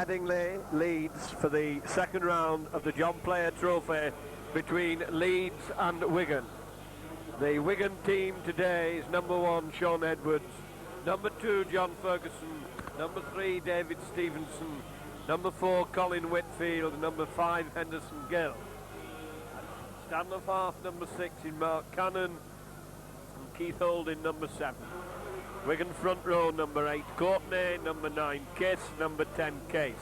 Headingley, Leeds for the second round of the John Player Trophy between Leeds and Wigan. The Wigan team today is number 1 Sean Edwards, number 2 John Ferguson, number 3 David Stevenson, number 4 Colin Whitfield, number 5 Henderson Gill. Stanley half number 6 in Mark Cannon and Keith Holding number 7. Wigan front row number 8 Courtney, number 9 Kiss, number 10 Case.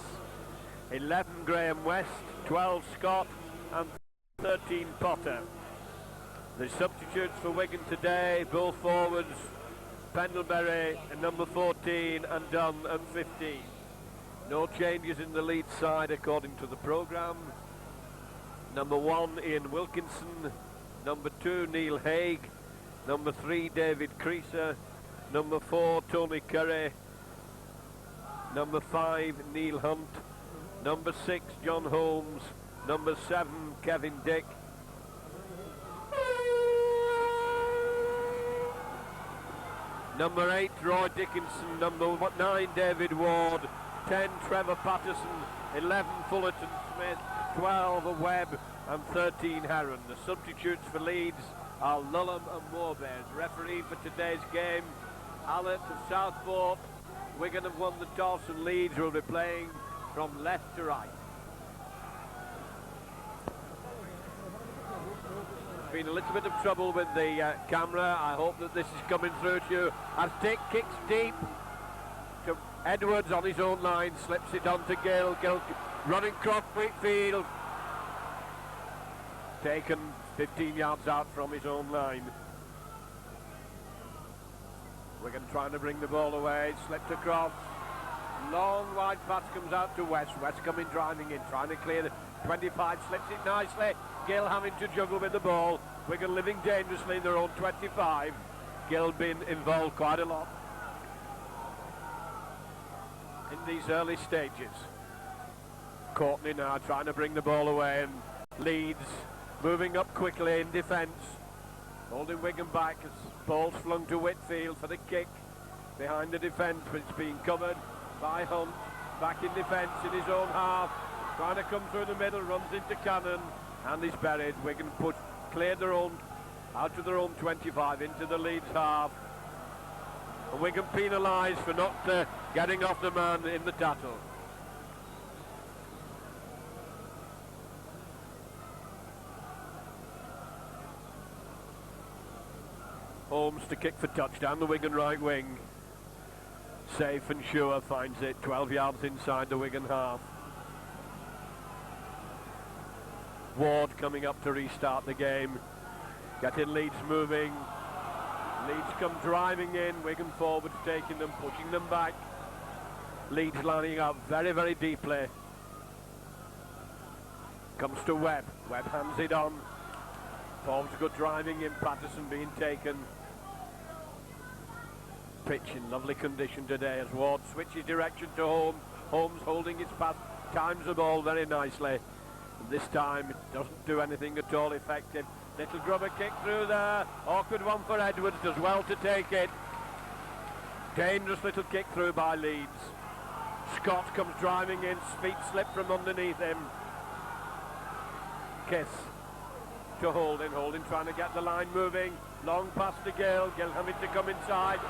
11 Graham West, 12 Scott and 13 Potter. The substitutes for Wigan today, both forwards, Pendlebury and number 14 and Dunn and 15. No changes in the Leeds side according to the programme. Number 1 Ian Wilkinson, number 2 Neil Haig, number 3 David Creaser, number 4 Tony Curry, number 5 Neil Hunt, number 6 John Holmes, number 7 Kevin Dick, number 8 Roy Dickinson, number 9 David Ward, 10 Trevor Patterson, 11 Fullerton Smith, 12 Webb and 13 Heron. The substitutes for Leeds are Lulham and Moorbears. Referee for today's game, Allett of Southport. Wigan have won the toss and Leeds will be playing from left to right. Been a little bit of trouble with the camera. I hope that this is coming through to you. As Dick kicks deep to Edwards on his own line, slips it on to Gill. Gill running across Whitfield. Taken 15 yards out from his own line. Wigan trying to bring the ball away, slipped across. Long wide pass comes out to West. West coming driving in, trying to clear the 25, slips it nicely. Gill having to juggle with the ball. Wigan living dangerously in their own 25. Gill been involved quite a lot in these early stages. Courtney now trying to bring the ball away, and Leeds moving up quickly in defence. Holding Wigan back as ball's flung to Whitfield for the kick behind the defence, but it's being covered by Hunt. Back in defence in his own half, trying to come through the middle, runs into Cannon and he's buried. Wigan cleared their own, out of their own 25 into the Leeds half. And Wigan penalised for not getting off the man in the tackle. Holmes to kick for touchdown, the Wigan right wing. Safe and sure finds it 12 yards inside the Wigan half. Ward coming up to restart the game. Getting Leeds moving. Leeds come driving in, Wigan forwards taking them, pushing them back. Leeds lining up very, very deeply. Comes to Webb. Webb hands it on. Forwards go driving in, Patterson being taken. Pitch in lovely condition today as Ward switches direction to Holmes. Holmes holding his pass, times the ball very nicely. And this time it doesn't do anything at all effective. Little grubber kick through there. Awkward one for Edwards, does well to take it. Dangerous little kick through by Leeds. Scott comes driving in, feet slip from underneath him. Kiss to Holding. Holding trying to get the line moving. Long pass to Gill. Gill having to come inside.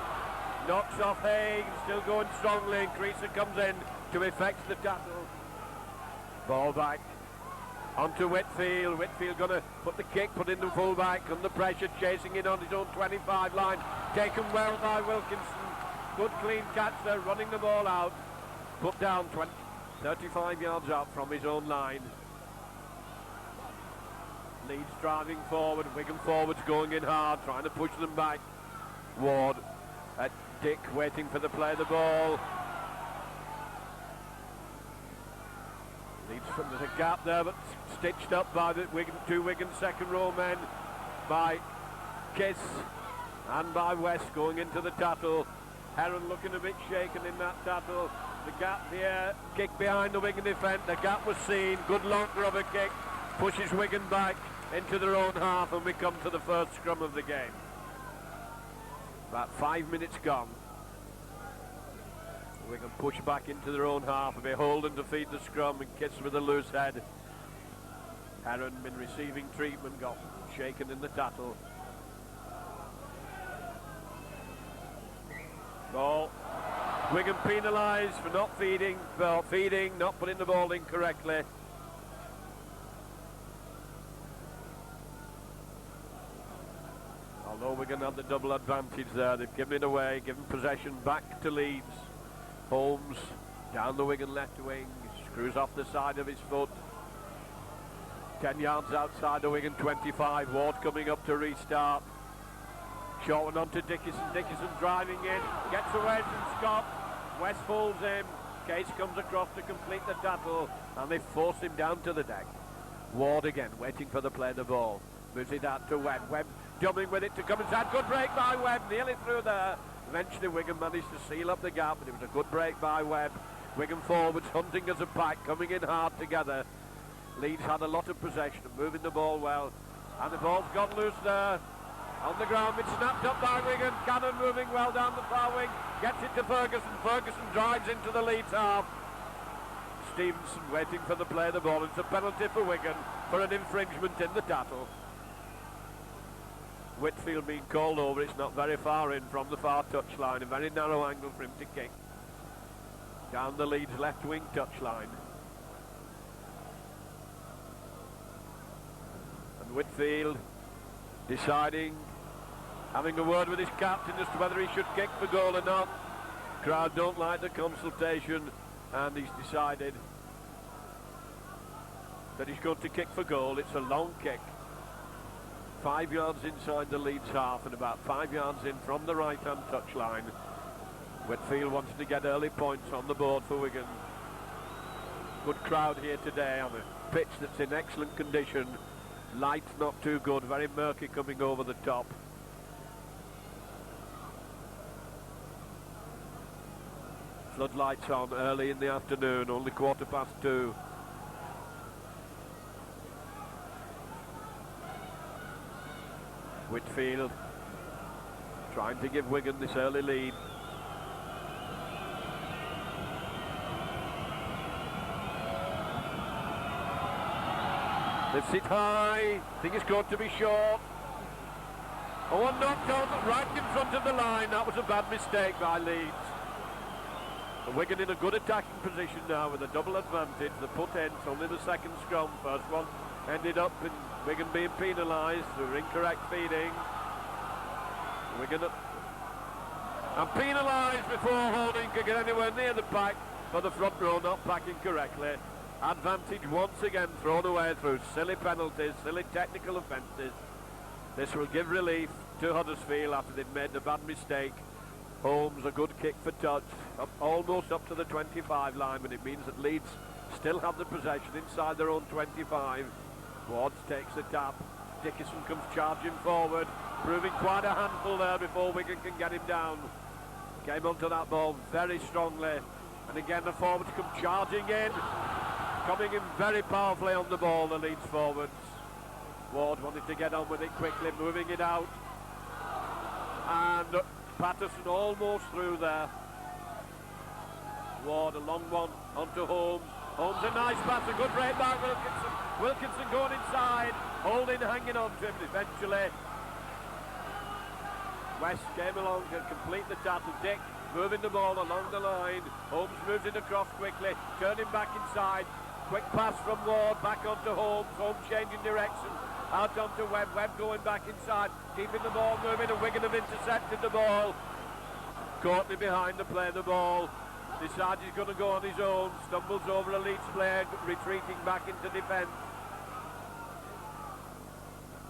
Knocks off Haig, still going strongly, and Creaser comes in to effect the tackle. Ball back onto Whitfield. Whitfield going to put the kick, put in the fullback, under pressure, chasing in on his own 25 line. Taken well by Wilkinson. Good clean catch there, running the ball out. Put down 35 yards out from his own line. Leeds driving forward, Wigan forwards going in hard, trying to push them back. Ward at Dick waiting for the play of the ball. Leeds, there's a gap there, but stitched up by the two Wigan second row men, by Kiss and by West going into the tackle. Heron looking a bit shaken in that tackle. The gap here, kick behind the Wigan defence. The gap was seen. Good long rubber kick pushes Wigan back into their own half, and we come to the first scrum of the game. About 5 minutes gone. Wigan push back into their own half, a bit Holden to feed the scrum and Kitts with a loose head. Heron been receiving treatment, got shaken in the tackle. Ball. Wigan penalised for not feeding, not putting the ball in correctly. Although Wigan had the double advantage there, they've given it away, given possession back to Leeds. Holmes down the Wigan left wing, screws off the side of his foot. 10 yards outside the Wigan 25. Ward coming up to restart. Short one on to Dickinson. Dickinson driving in, gets away from Scott. West pulls him. Case comes across to complete the tackle, and they force him down to the deck. Ward again, waiting for the play of the ball. Moves it out to Webb. Webb jumping with it to come inside. Good break by Webb, nearly through there. Eventually Wigan managed to seal up the gap, but it was a good break by Webb. Wigan forwards hunting as a pack, coming in hard together. Leeds had a lot of possession, moving the ball well, and the ball's gone loose there. On the ground, it's snapped up by Wigan. Cannon moving well down the far wing, gets it to Ferguson. Ferguson drives into the Leeds half. Stevenson waiting for the play of the ball. It's a penalty for Wigan for an infringement in the tackle. Whitfield being called over. It's not very far in from the far touchline. A very narrow angle for him to kick. Down the Leeds left wing touchline. And Whitfield deciding, having a word with his captain as to whether he should kick for goal or not. Crowd don't like the consultation, and he's decided that he's going to kick for goal. It's a long kick, 5 yards inside the Leeds half and about 5 yards in from the right hand touchline. Whitfield wants to get early points on the board for Wigan. Good crowd here today on a pitch that's in excellent condition. Light not too good, very murky coming over the top. Floodlights on early in the afternoon, only 2:15. Whitfield trying to give Wigan this early lead. Lifts it high, I think it's going to be short. Oh, one knocked on right in front of the line. That was a bad mistake by Leeds. And Wigan in a good attacking position now with a double advantage. The put in, it's only the second scrum. First one ended up in Wigan being penalised through incorrect feeding. Wigan and penalised before Holding could get anywhere near the pack for the front row not packing correctly. Advantage once again thrown away through silly penalties, silly technical offences. This will give relief to Huddersfield after they've made the bad mistake. Holmes a good kick for touch, almost up to the 25 line, but it means that Leeds still have the possession inside their own 25. Wards takes the tap. Dickinson comes charging forward, proving quite a handful there before Wigan can get him down. Came onto that ball very strongly, and again the forwards come charging in. Coming in very powerfully on the ball, the Leeds forwards. Ward wanted to get on with it quickly, moving it out. And Patterson almost through there. Ward, a long one onto Holmes. Holmes a nice pass, a good break by Wilkinson. Wilkinson going inside, Holding hanging on to him eventually. West came along to complete the tackle. Dick moving the ball along the line. Holmes moves it across quickly, turning back inside. Quick pass from Ward back onto Holmes. Holmes changing direction. Out onto Webb. Webb going back inside. Keeping the ball moving, and Wigan have intercepted the ball. Courtney behind the play the ball. Decides he's going to go on his own. Stumbles over a Leeds player, retreating back into defence.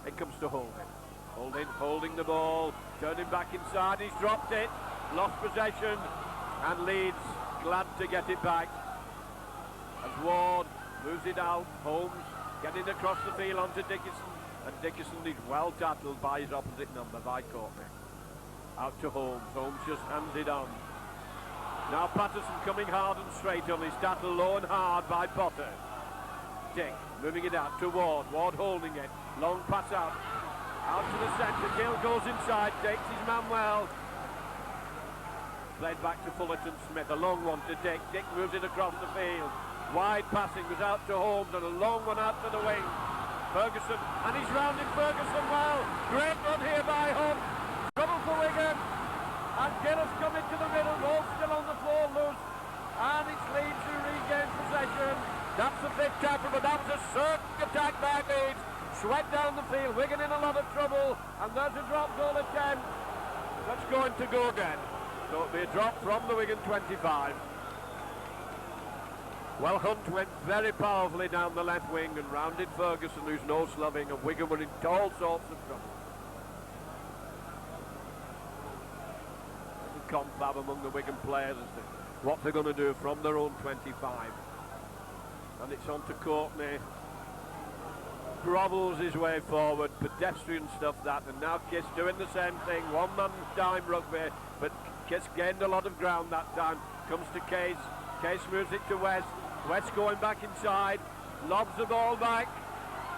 It comes to Holding. Holding the ball. Turning back inside. He's dropped it. Lost possession. And Leeds glad to get it back. As Ward moves it out, Holmes getting across the field onto Dickinson, and Dickinson is well tackled by his opposite number, by Courtney. Out to Holmes, Holmes just hands it on. Now Patterson coming hard and straight on his tackle, low and hard by Potter. Dick moving it out to Ward, Ward holding it, long pass out to the centre, Gill goes inside, takes his man well. Played back to Fullerton Smith, a long one to Dick. Dick moves it across the field. Wide passing was out to Holmes and a long one out to the wing. Ferguson, and he's rounded Ferguson well. Great run here by Hunt. Trouble for Wigan. And Gillis come into the middle, ball still on the floor loose. And it's Leeds who regains possession. That's a big tackle, but that was a certain attack by Leeds. Swept down the field, Wigan in a lot of trouble. And there's a drop goal attempt. That's going to go again. So it'll be a drop from the Wigan 25. Well, Hunt went very powerfully down the left wing and rounded Ferguson, who's no slubbing, and Wigan were in all sorts of trouble. There's a confab among the Wigan players as to what they're going to do from their own 25. And it's on to Courtney. Grovels his way forward, pedestrian stuff that, and now Kiss doing the same thing, one man time rugby, but Kiss gained a lot of ground that time. Comes to Case, Case moves it to West, West going back inside, lobs the ball back,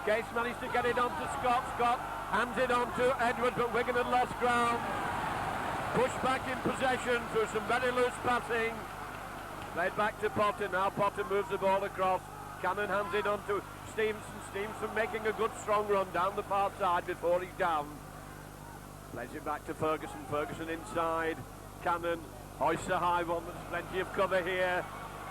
Case managed to get it on to Scott, Scott hands it on to Edward, but Wigan had lost ground. Pushed back in possession through some very loose passing, played back to Potter, now Potter moves the ball across, Cannon hands it on to Stevenson, Stevenson making a good strong run down the far side before he's down. Plays it back to Ferguson, Ferguson inside, Cannon, hoists a high one, there's plenty of cover here.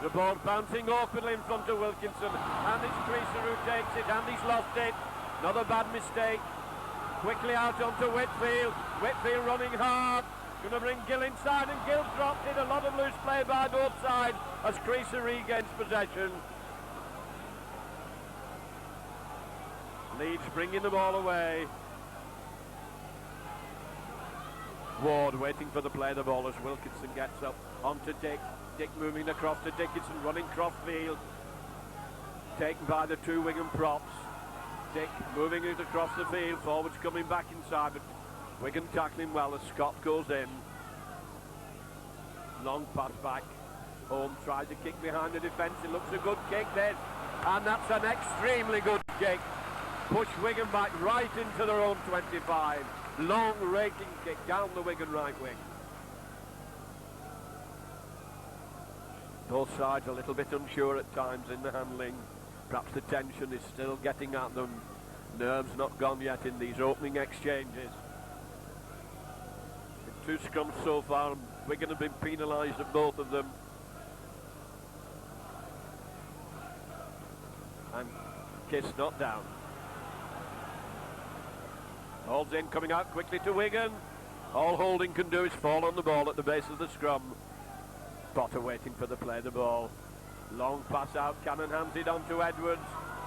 The ball bouncing awkwardly in front of Wilkinson, and it's Creaser who takes it, and he's lost it. Another bad mistake. Quickly out onto Whitfield, Whitfield running hard, going to bring Gill inside, and Gill dropped it. A lot of loose play by both sides as Creaser regains possession. Leeds bringing the ball away. Ward waiting for the play the ball as Wilkinson gets up onto Dick. Dick moving across to Dickinson, running cross field. Taken by the two Wigan props. Dick moving it across the field, forwards coming back inside, but Wigan tackling well as Scott goes in. Long pass back. Holmes tries to kick behind the defence. It looks a good kick then, and that's an extremely good kick. Push Wigan back right into their own 25. Long raking kick down the Wigan right wing. Both sides a little bit unsure at times in the handling. Perhaps the tension is still getting at them. Nerves not gone yet in these opening exchanges. Two scrums so far, and Wigan have been penalised at both of them. And Kiss not down. Holds in, coming out quickly to Wigan. All Holding can do is fall on the ball at the base of the scrum. Potter waiting for the play the ball. Long pass out, Cannon hands it on to Edwards.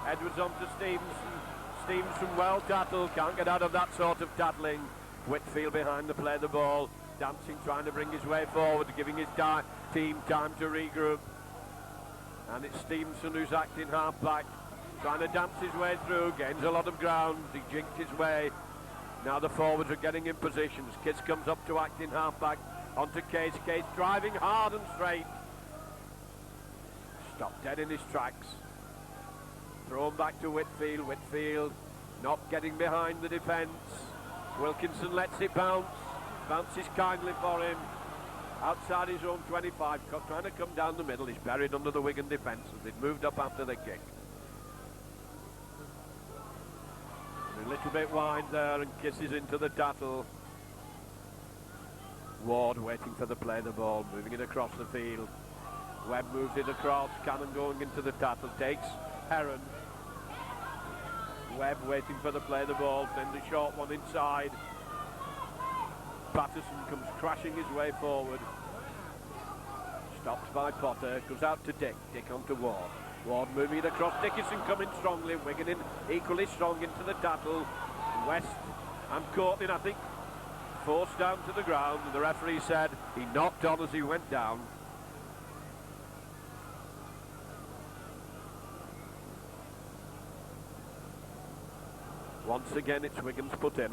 Edwards on to Stevenson. Stevenson well tattled, can't get out of that sort of tattling. Whitfield behind the play the ball. Dancing, trying to bring his way forward, giving his team time to regroup. And it's Stevenson who's acting half back, trying to dance his way through, gains a lot of ground, he jinked his way. Now the forwards are getting in positions. Kiss comes up to acting half back, onto Case. Case driving hard and straight. Stopped dead in his tracks. Thrown back to Whitfield. Whitfield not getting behind the defence. Wilkinson lets it bounce. Bounces kindly for him. Outside his own 25, trying to come down the middle. He's buried under the Wigan defence as they've moved up after the kick. A little bit wide there and Kisses into the tattle. Ward waiting for the play the ball, moving it across the field. Webb moves it across, Cannon going into the tattle, takes Heron. Webb waiting for the play the ball, sends a short one inside. Patterson comes crashing his way forward. Stopped by Potter, goes out to Dick, Dick onto Ward. Ward moving it across, Dickinson coming strongly, Wigan in equally strong into the tattle. West and Courtney, I think, forced down to the ground, and the referee said he knocked on as he went down. Once again it's Wigan's put in.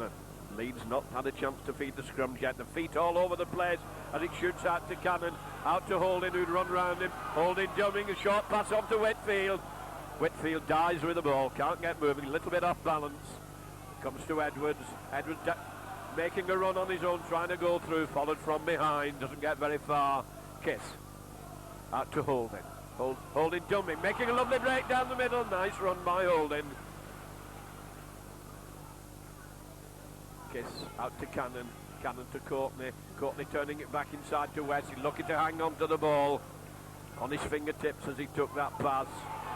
Leeds not had a chance to feed the scrums yet. The feet all over the place as it shoots out to Cannon, out to Holding who'd run round him. Holding jumping, a short pass on to Whitfield. Whitfield dies with the ball, can't get moving, a little bit off balance. Comes to Edwards. Edwards making a run on his own, trying to go through, followed from behind, doesn't get very far. Kiss. Out to Holding. Holding dumping, making a lovely break down the middle. Nice run by Holding. Kiss out to Cannon. Cannon to Courtney. Courtney turning it back inside to West. He's lucky to hang on to the ball on his fingertips as he took that pass.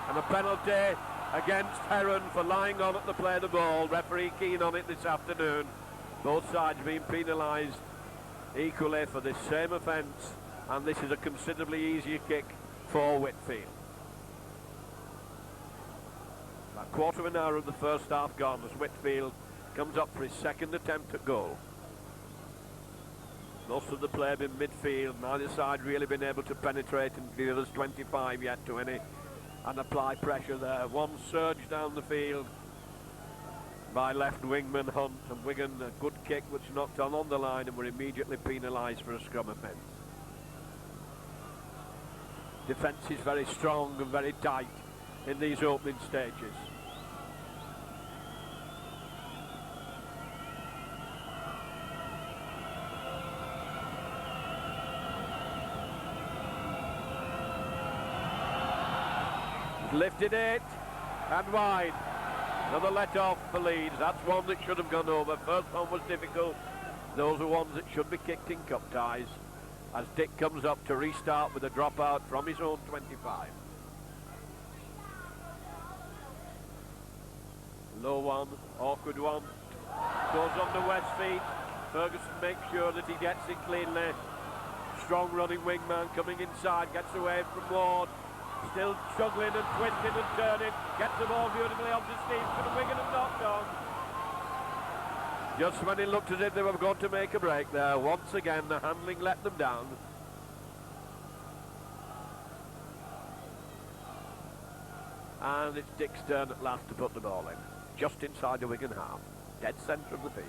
And a penalty against Heron for lying on at the play of the ball. Referee keen on it this afternoon. Both sides being penalised equally for this same offence, and this is a considerably easier kick for Whitfield. About quarter of an hour of the first half gone as Whitfield comes up for his second attempt at goal. Most of the play been midfield, neither side really been able to penetrate into the other's 25 yet to any and apply pressure there. One surge down the field by left wingman Hunt, and Wigan a good kick which knocked on the line and were immediately penalised for a scrum offence. Defence is very strong and very tight in these opening stages. Lifted it and wide. Another let off for Leeds. That's one that should have gone over. First one was difficult. Those are ones that should be kicked in cup ties as Dick comes up to restart with a dropout from his own 25. Low one, awkward one. Goes under West's feet. Ferguson makes sure that he gets it cleanly. Strong running wingman coming inside, gets away from Ward. Still struggling and twisting and turning. Gets the ball beautifully onto Steve. Wigan have knocked on. Just when it looked as if they were going to make a break there, once again the handling let them down. And it's Dick's turn at last to put the ball in. Just inside the Wigan half. Dead centre of the field.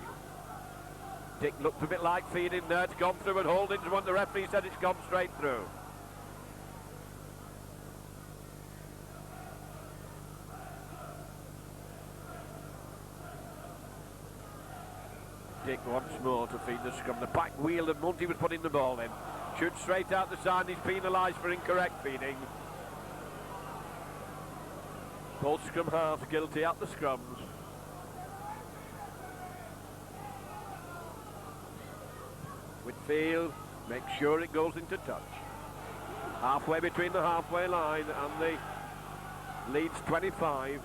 Dick looked a bit like feeding there. It's gone through, and Holding's one. The referee said it's gone straight through. Dick once more to feed the scrum. The back wheel and Munty was putting the ball in. Shoots straight out the side. He's penalised for incorrect feeding. Both scrum halves guilty at the scrums. Whitfield makes sure it goes into touch. Halfway between the halfway line and the Leeds 25.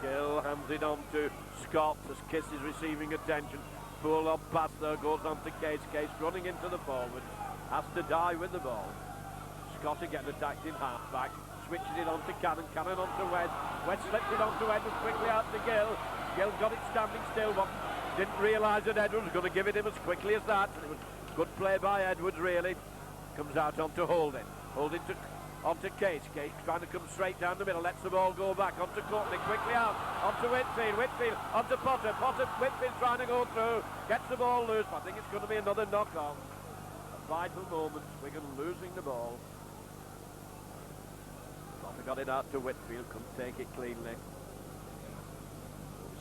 Gill hands it on to Scott as Kiss is receiving attention. Full on pass there, goes on to Case. Case running into the forward. Has to die with the ball. Scott again attacked in half-back. Switches it on to Cannon. Cannon on to Wed. Wed slips it on to Edwards quickly out to Gill. Gill got it standing still, but didn't realise that Edwards was going to give it him as quickly as that. And it was good play by Edwards, really. Comes out onto Holding. Holding to onto Case. Case trying to come straight down the middle. Lets the ball go back onto Courtney. Quickly out onto Whitfield. Whitfield onto Potter. Potter. Whitfield trying to go through. Gets the ball loose. I think it's going to be another knock-on. A vital moment. Wigan losing the ball. Potter got it out to Whitfield. Couldn't take it cleanly.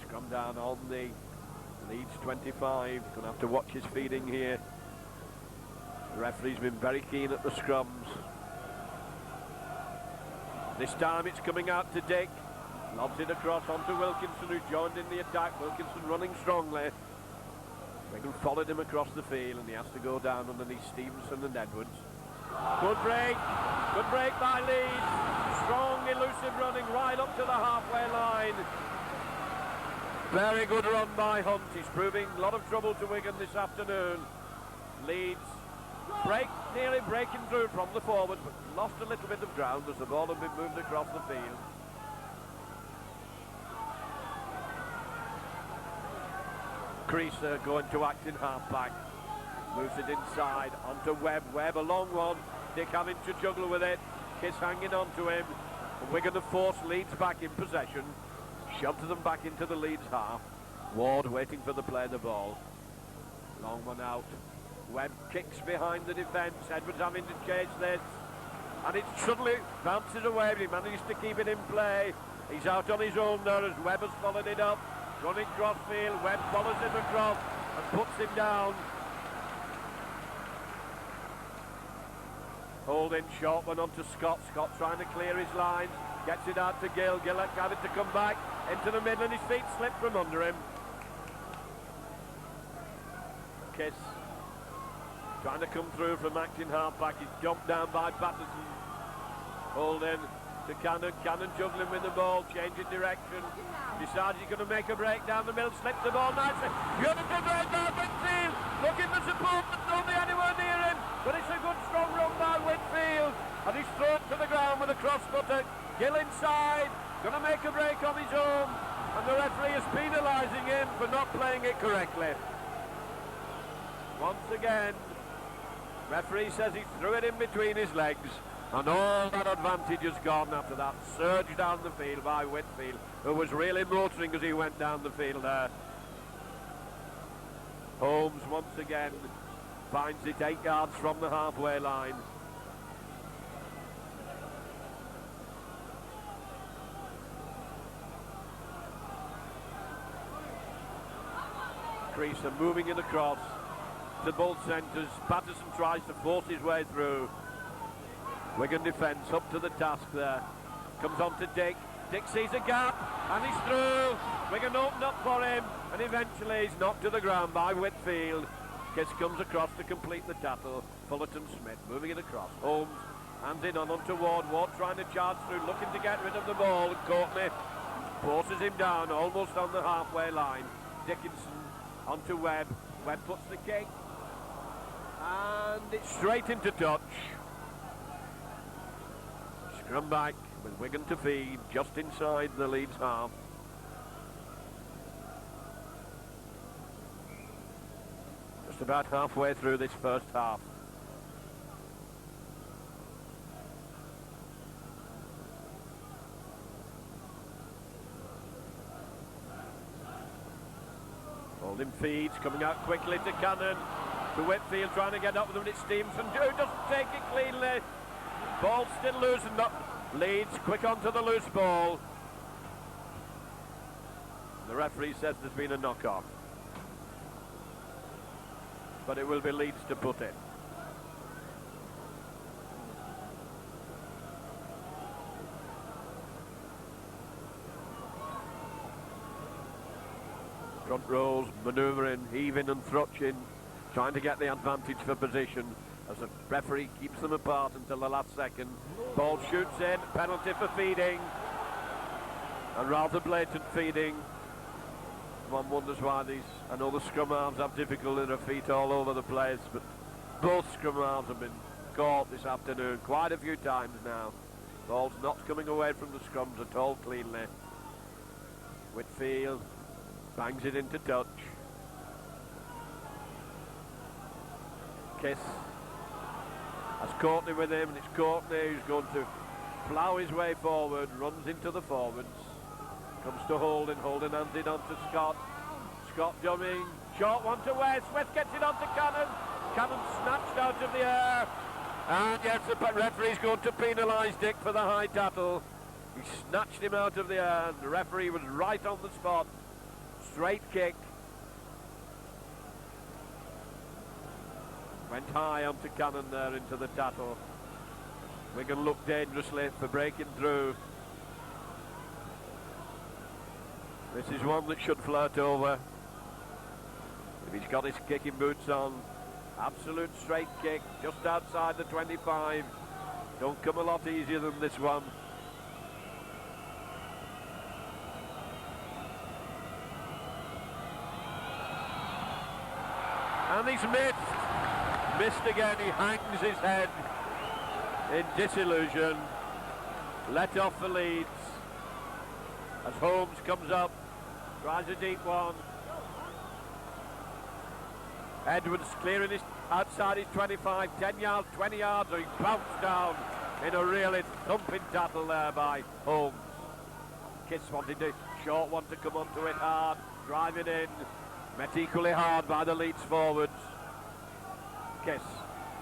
Scrum down on the Leeds 25. Going to have to watch his feeding here. The referee's been very keen at the scrums. This time it's coming out to Dick. Lobs it across onto Wilkinson, who joined in the attack. Wilkinson running strongly. Wigan followed him across the field, and he has to go down underneath Stevenson and Edwards. Good break. Good break by Leeds. Strong, elusive running right up to the halfway line. Very good run by Hunt. He's proving a lot of trouble to Wigan this afternoon. Leeds nearly breaking through from the forward, but lost a little bit of ground as the ball had been moved across the field. Creaser going to act in half-back. Moves it inside onto Webb. Webb, a long one. Dick having to juggle with it. Kiss hanging on to him. And we're going to force Leeds back in possession. Shoved them back into the Leeds half. Ward waiting for the play of the ball. Long one out. Webb kicks behind the defence. Edwards having to chase this. And it suddenly bounces away. He manages to keep it in play. He's out on his own there as Webb has followed it up. running crossfield. Webb follows him across and puts him down. Holding short one on to Scott. Scott trying to clear his lines. Gets it out to Gill. Gill having to come back into the middle and his feet slip from under him. Kiss trying to come through from acting half-back. He's jumped down by Patterson. Holding to Cannon. Cannon juggling with the ball, changing direction. Decides he's going to make a break down the middle. Slips the ball nicely. Beautiful break by Whitfield. Looking for support, but nobody anywhere near him. But it's a good strong run by Whitfield. And he's thrown to the ground with a cross-cutter. Gill inside. Going to make a break on his own. And the referee is penalising him for not playing it correctly. Once again, referee says he threw it in between his legs, and all that advantage has gone after that surge down the field by Whitfield, who was really motoring as he went down the field there. Holmes once again finds it 8 yards from the halfway line. Creaser moving it across to both centres. Patterson tries to force his way through. Wigan defence up to the task there. Comes on to Dick. Dick sees a gap and he's through. Wigan opened up for him and eventually he's knocked to the ground by Whitfield. Kiss comes across to complete the tackle. Fullerton Smith moving it across. Holmes hands it on onto Ward. Ward trying to charge through, looking to get rid of the ball. Courtney forces him down almost on the halfway line. Dickinson onto Webb. Webb puts the kick. And it's straight into touch. Scrum back with Wigan to feed just inside the Leeds half. Just about halfway through this first half. Holding feeds, coming out quickly to Cannon. To Whitfield trying to get up with him, it's Stevenson who doesn't take it cleanly. Ball still loose and not Leeds quick onto the loose ball. The referee says there's been a knock-on, but it will be Leeds to put in. Front rows manoeuvring, heaving and thrutching, trying to get the advantage for position as the referee keeps them apart until the last second. Ball shoots in, penalty for feeding, and rather blatant feeding. One wonders why these, I know the scrum halves have difficulty, their feet all over the place, but both scrum halves have been caught this afternoon quite a few times now. Ball's not coming away from the scrums at all cleanly. Whitfield bangs it into touch. Kiss has Courtney with him, and it's Courtney who's going to plough his way forward, runs into the forwards, comes to Holden, Holden hands it on to Scott. Scott jumping, short one to West, West gets it on to Cannon. Cannon snatched out of the air, and yes, the referee's going to penalise Dick for the high tackle. He snatched him out of the air, and the referee was right on the spot. Straight kick. Went high onto Cannon there into the tackle. Wigan looked dangerously for breaking through. This is one that should flirt over. If he's got his kicking boots on. Absolute straight kick just outside the 25. Don't come a lot easier than this one. And he's missed again. He hangs his head in disillusion. Let off for Leeds as Holmes comes up, tries a deep one. Edwards clearing his outside his 25, 10 yards, 20 yards, and he bounced down in a really thumping tackle there by Holmes. Kiss wanted a short one to come onto it hard, drive it in. Met equally hard by the Leeds forwards. Kiss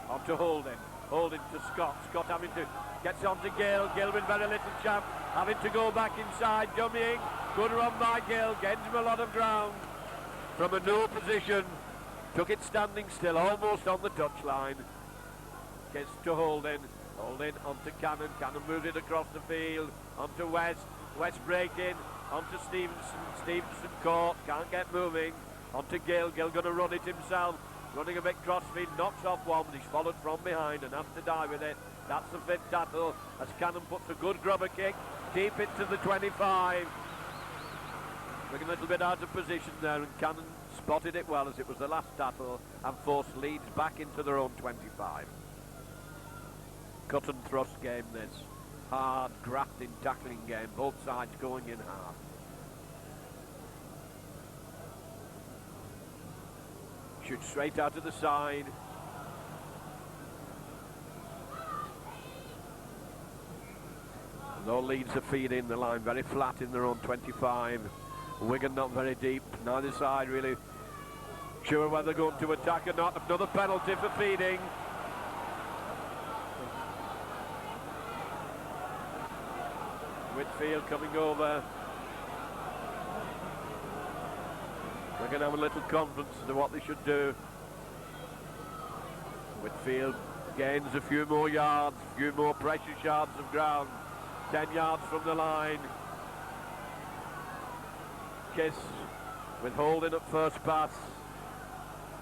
onto Holding. Holding to Scott. Scott having to get on to Gill. Gill with very little chance. Having to go back inside. Dummying. Good run by Gill, gains him a lot of ground from a no position. Took it standing still, almost on the touchline. Gets to Holding. Holding onto Cannon. Cannon moves it across the field. Onto West. West breaking. Onto Stevenson. Stevenson caught. Can't get moving. Onto Gill. Gill going to run it himself. Running a bit crossfield. Knocks off one, but he's followed from behind and has to die with it. That's the fifth tackle as Cannon puts a good grubber kick deep into the 25. Looking a little bit out of position there, and Cannon spotted it well as it was the last tackle and forced Leeds back into their own 25. Cut and thrust game this. Hard, grafting, tackling game. Both sides going in hard. Shoots straight out to the side. And all Leeds are feeding the line very flat in their own 25. Wigan not very deep. Neither side really sure whether they're going to attack or not. Another penalty for feeding. Whitfield coming over. We're going to have a little confidence as to what they should do. Whitfield gains a few more yards, a few more precious yards of ground. 10 yards from the line. Kiss with Holding at first pass.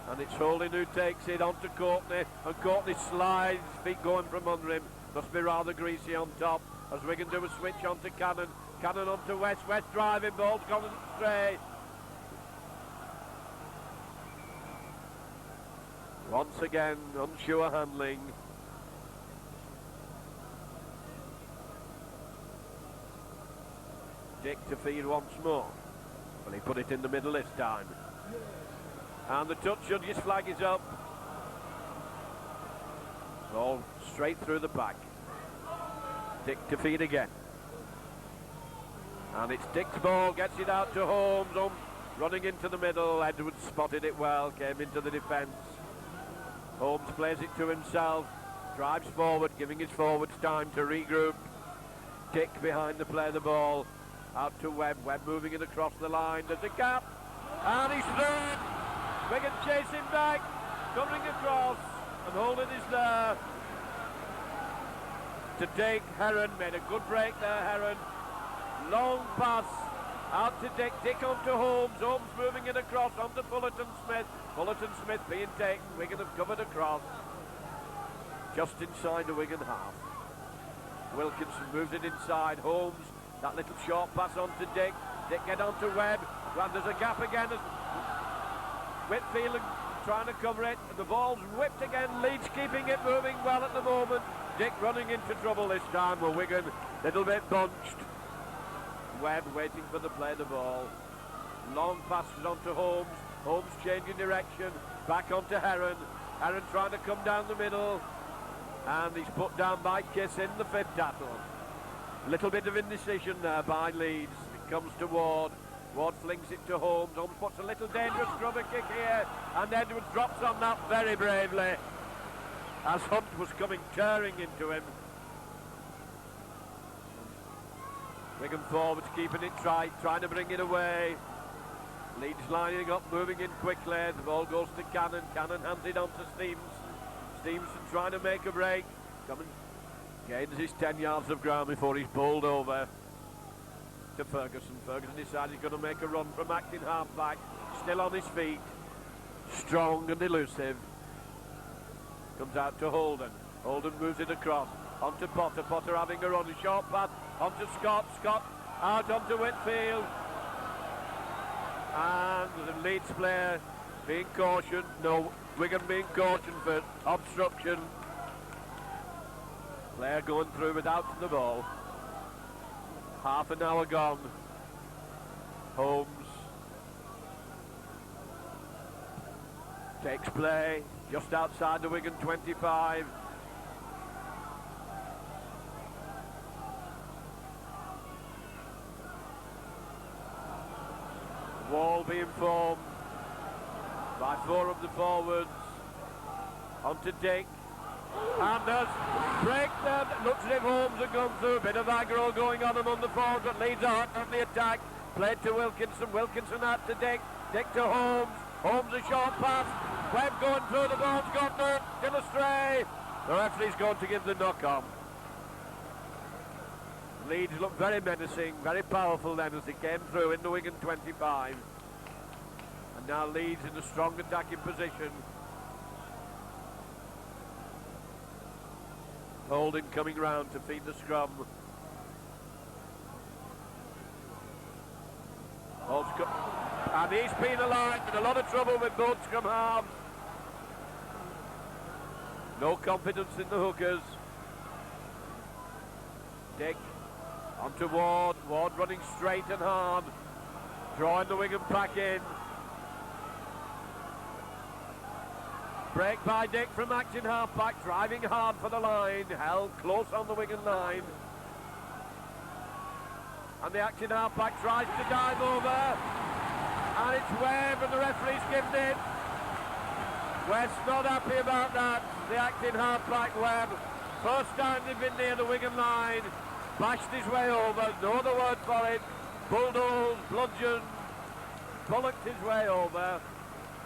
And it's Holding who takes it onto Courtney. And Courtney slides, feet going from under him. Must be rather greasy on top. As Wigan do a switch onto Cannon. Cannon onto West. West driving, ball's gone astray. Once again, unsure handling. Dick to feed once more. Well, he put it in the middle this time. And the touch judge's flag is up. Ball straight through the back. Dick to feed again. And it's Dick's ball, gets it out to Holmes. Running into the middle. Edwards spotted it well, came into the defence. Holmes plays it to himself, drives forward, giving his forwards time to regroup. Dick behind the play of the ball, out to Webb. Webb moving it across the line. There's a gap, and he's through. Wigan chasing back, coming across, and Holding is there to take Heron. Made a good break there, Heron. Long pass out to Dick. Dick onto Holmes. Holmes moving it across onto Fullerton Smith. Fullerton Smith being taken. Wigan have covered across. Just inside the Wigan half. Wilkinson moves it inside. Holmes. That little short pass onto Dick. Dick get onto Webb. Well, there's a gap again. Whitfield trying to cover it. And the ball's whipped again. Leeds keeping it moving well at the moment. Dick running into trouble this time. Well, Wigan a little bit bunched. Webb waiting for the play of the ball. Long passes onto Holmes. Holmes changing direction. Back onto Heron. Heron trying to come down the middle. And he's put down by Kiss in the fifth tackle. A little bit of indecision there by Leeds. It comes to Ward. Ward flings it to Holmes. Holmes puts a little dangerous grubber kick here. And Edwards drops on that very bravely. As Hunt was coming tearing into him. Wigan forwards keeping it tight, trying to bring it away. Leeds lining up, moving in quickly. The ball goes to Cannon. Cannon hands it on to Stevenson. Stevenson trying to make a break. Coming, gains his 10 yards of ground before he's bowled over to Ferguson. Ferguson decides he's going to make a run from acting half-back. Still on his feet. Strong and elusive. Comes out to Holden. Holden moves it across. Onto Potter. Potter having a run. A short pass. Onto Scott. Scott out onto Whitfield. And the Leeds player being cautioned. No, Wigan being cautioned for obstruction. Player going through without the ball. Half an hour gone. Holmes takes play just outside the Wigan 25. Wall being formed by four of the forwards. Onto Dick. And there's break there. Looks as if Holmes had gone through. A bit of aggro going on among the forwards, but Leeds are on the attack. Played to Wilkinson. Wilkinson out to Dick. Dick to Holmes. Holmes a short pass. Webb going through, the ball's gone there. Still astray. The referee's going to give the knock on. Leeds looked very menacing, very powerful then as they came through in the Wigan 25. And now Leeds in a strong attacking position. Holden coming round to feed the scrum. And he's penalised, in a lot of trouble with both scrum halves. No confidence in the hookers. Dick onto Ward. Ward running straight and hard, drawing the Wigan pack in. Break by Dick from Acton half-back, driving hard for the line, held close on the Wigan line. And the Acton half-back tries to dive over, and it's Webb, and the referee's given it. West's not happy about that. The Acton half-back Webb, first time they've been near the Wigan line, bashed his way over, no other word for it, bulldozed, bludgeoned, bollocked his way over.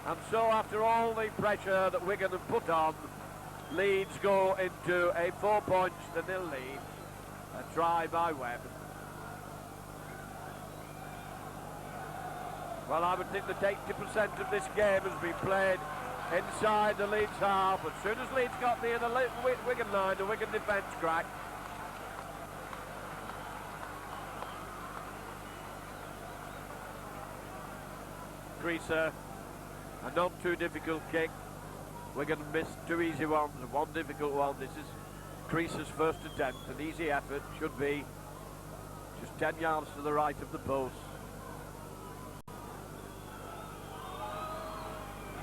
And so after all the pressure that Wigan have put on, Leeds go into a 4-0 lead. A try by Webb. Well, I would think that 80% of this game has been played inside the Leeds half. As soon as Leeds got near the Wigan line, the Wigan defence cracked. Creaser, a not too difficult kick. Wigan missed 2 easy ones and 1 difficult one. This is Creaser's first attempt, an easy effort, should be just 10 yards to the right of the post.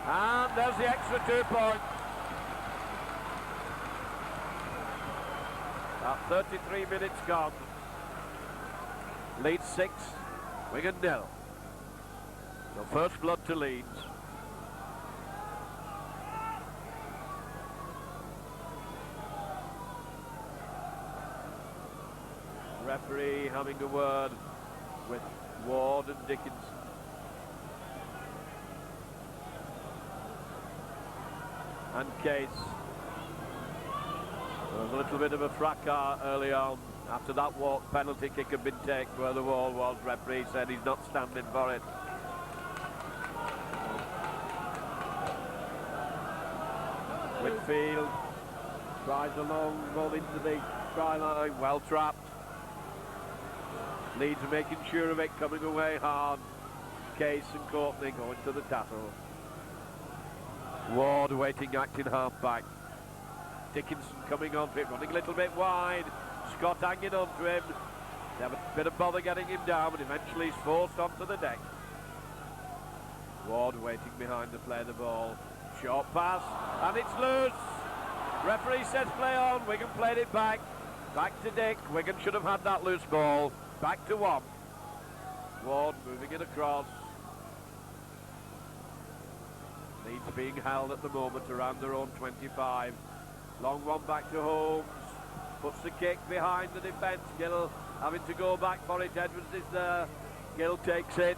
And there's the extra 2 points. About 33 minutes gone. Leeds 6, Wigan 0. So first blood to Leeds. Referee having a word with Ward and Dickinson. And Case. There was a little bit of a fracas early on after that walk penalty kick had been taken where the wall was. Referee said he's not standing for it. Whitfield tries a long ball into the try line, well trapped. Leeds are making sure of it, coming away hard. Case and Courtney going to the tackle. Ward waiting, acting half-back. Dickinson coming onto it, running a little bit wide. Scott hanging onto him. They have a bit of bother getting him down, but eventually he's forced onto the deck. Ward waiting behind to play the ball. Short pass, and it's loose. Referee says play on. Wigan played it back. Back to Dick. Wigan should have had that loose ball. Back to 1. Ward moving it across. Leeds being held at the moment around their own 25. Long one back to Holmes. Puts the kick behind the defence. Gill having to go back for it. Edwards is there. Gill takes it.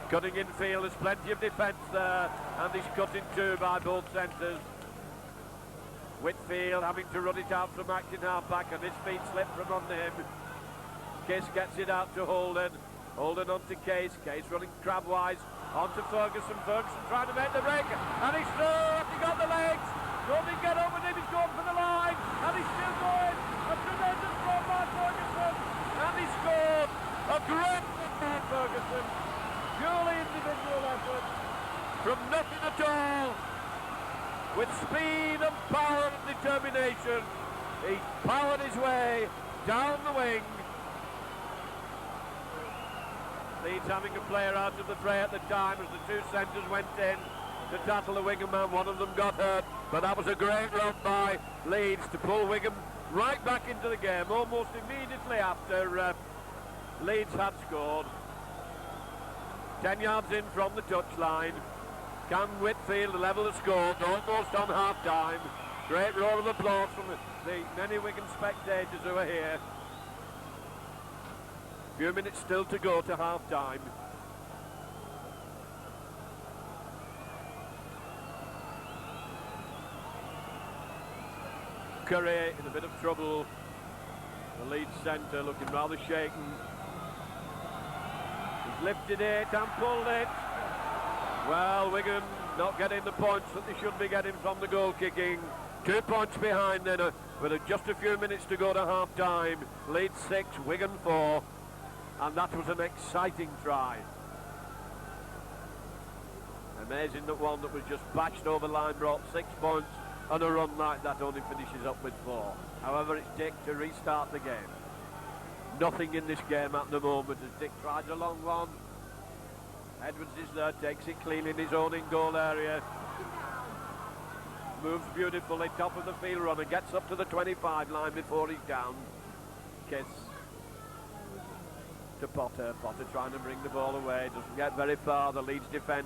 Cutting in field. There's plenty of defence there. And he's cut in 2 by both centres. Whitfield having to run it out from Acton half-back, and his feet slip from under him. Case gets it out to Holden. Holden onto Case. Case running crabwise onto Ferguson. Ferguson trying to make the break, and he's through. He got the legs. Nobody get up with him. He's going for the line, and he's still going. A tremendous throw by Ferguson, and he scored. A great by Ferguson. Purely individual effort from nothing at all. With speed and power and determination, he powered his way down the wing. Leeds having a player out of the fray at the time as the 2 centres went in to tackle the Wigan man. One of them got hurt, but that was a great run by Leeds to pull Wigan right back into the game almost immediately after Leeds had scored. 10 yards in from the touchline. Can Whitfield level the score almost on half-time? Great roar of applause from the many Wigan spectators who are here. Few minutes still to go to half-time. Curry in a bit of trouble. The Leeds centre looking rather shaken. He's lifted it and pulled it. Well, Wigan not getting the points that they should be getting from the goal kicking. 2 points behind then, with just a few minutes to go to half-time. Leeds 6, Wigan 4. And that was an exciting try. Amazing that one that was just bashed over line brought 6 points, and a run like that only finishes up with 4. However, it's Dick to restart the game. Nothing in this game at the moment as Dick tries a long one. Edwards is there, takes it clean in his own in-goal area. Moves beautifully, top of the field runner, gets up to the 25 line before he's down. Kiss to Potter. Potter trying to bring the ball away, doesn't get very far. The Leeds defence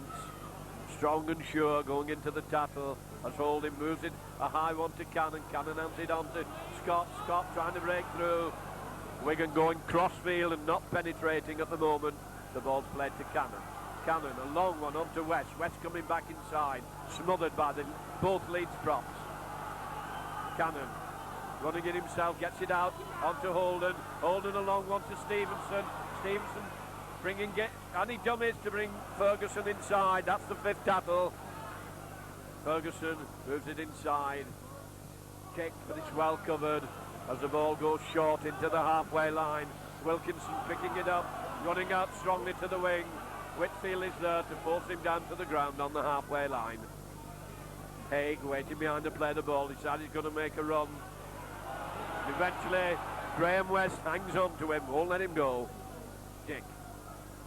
strong and sure going into the tackle as Holding moves it a high one to Cannon. Cannon hands it on to Scott. Scott trying to break through. Wigan going crossfield and not penetrating at the moment. The ball's played to Cannon. Cannon, a long one onto West. West coming back inside, smothered by both Leeds props. Cannon running it himself, gets it out onto Holden. Holden a long one to Stevenson. Stevenson bringing any dummies to bring Ferguson inside. That's the 5th tackle. Ferguson moves it inside. Kick, but it's well covered as the ball goes short into the halfway line. Wilkinson picking it up, running out strongly to the wing. Whitfield is there to force him down to the ground on the halfway line. Haig waiting behind to play the ball, decides he's going to make a run. Eventually, Graham West hangs on to him, won't let him go. Dick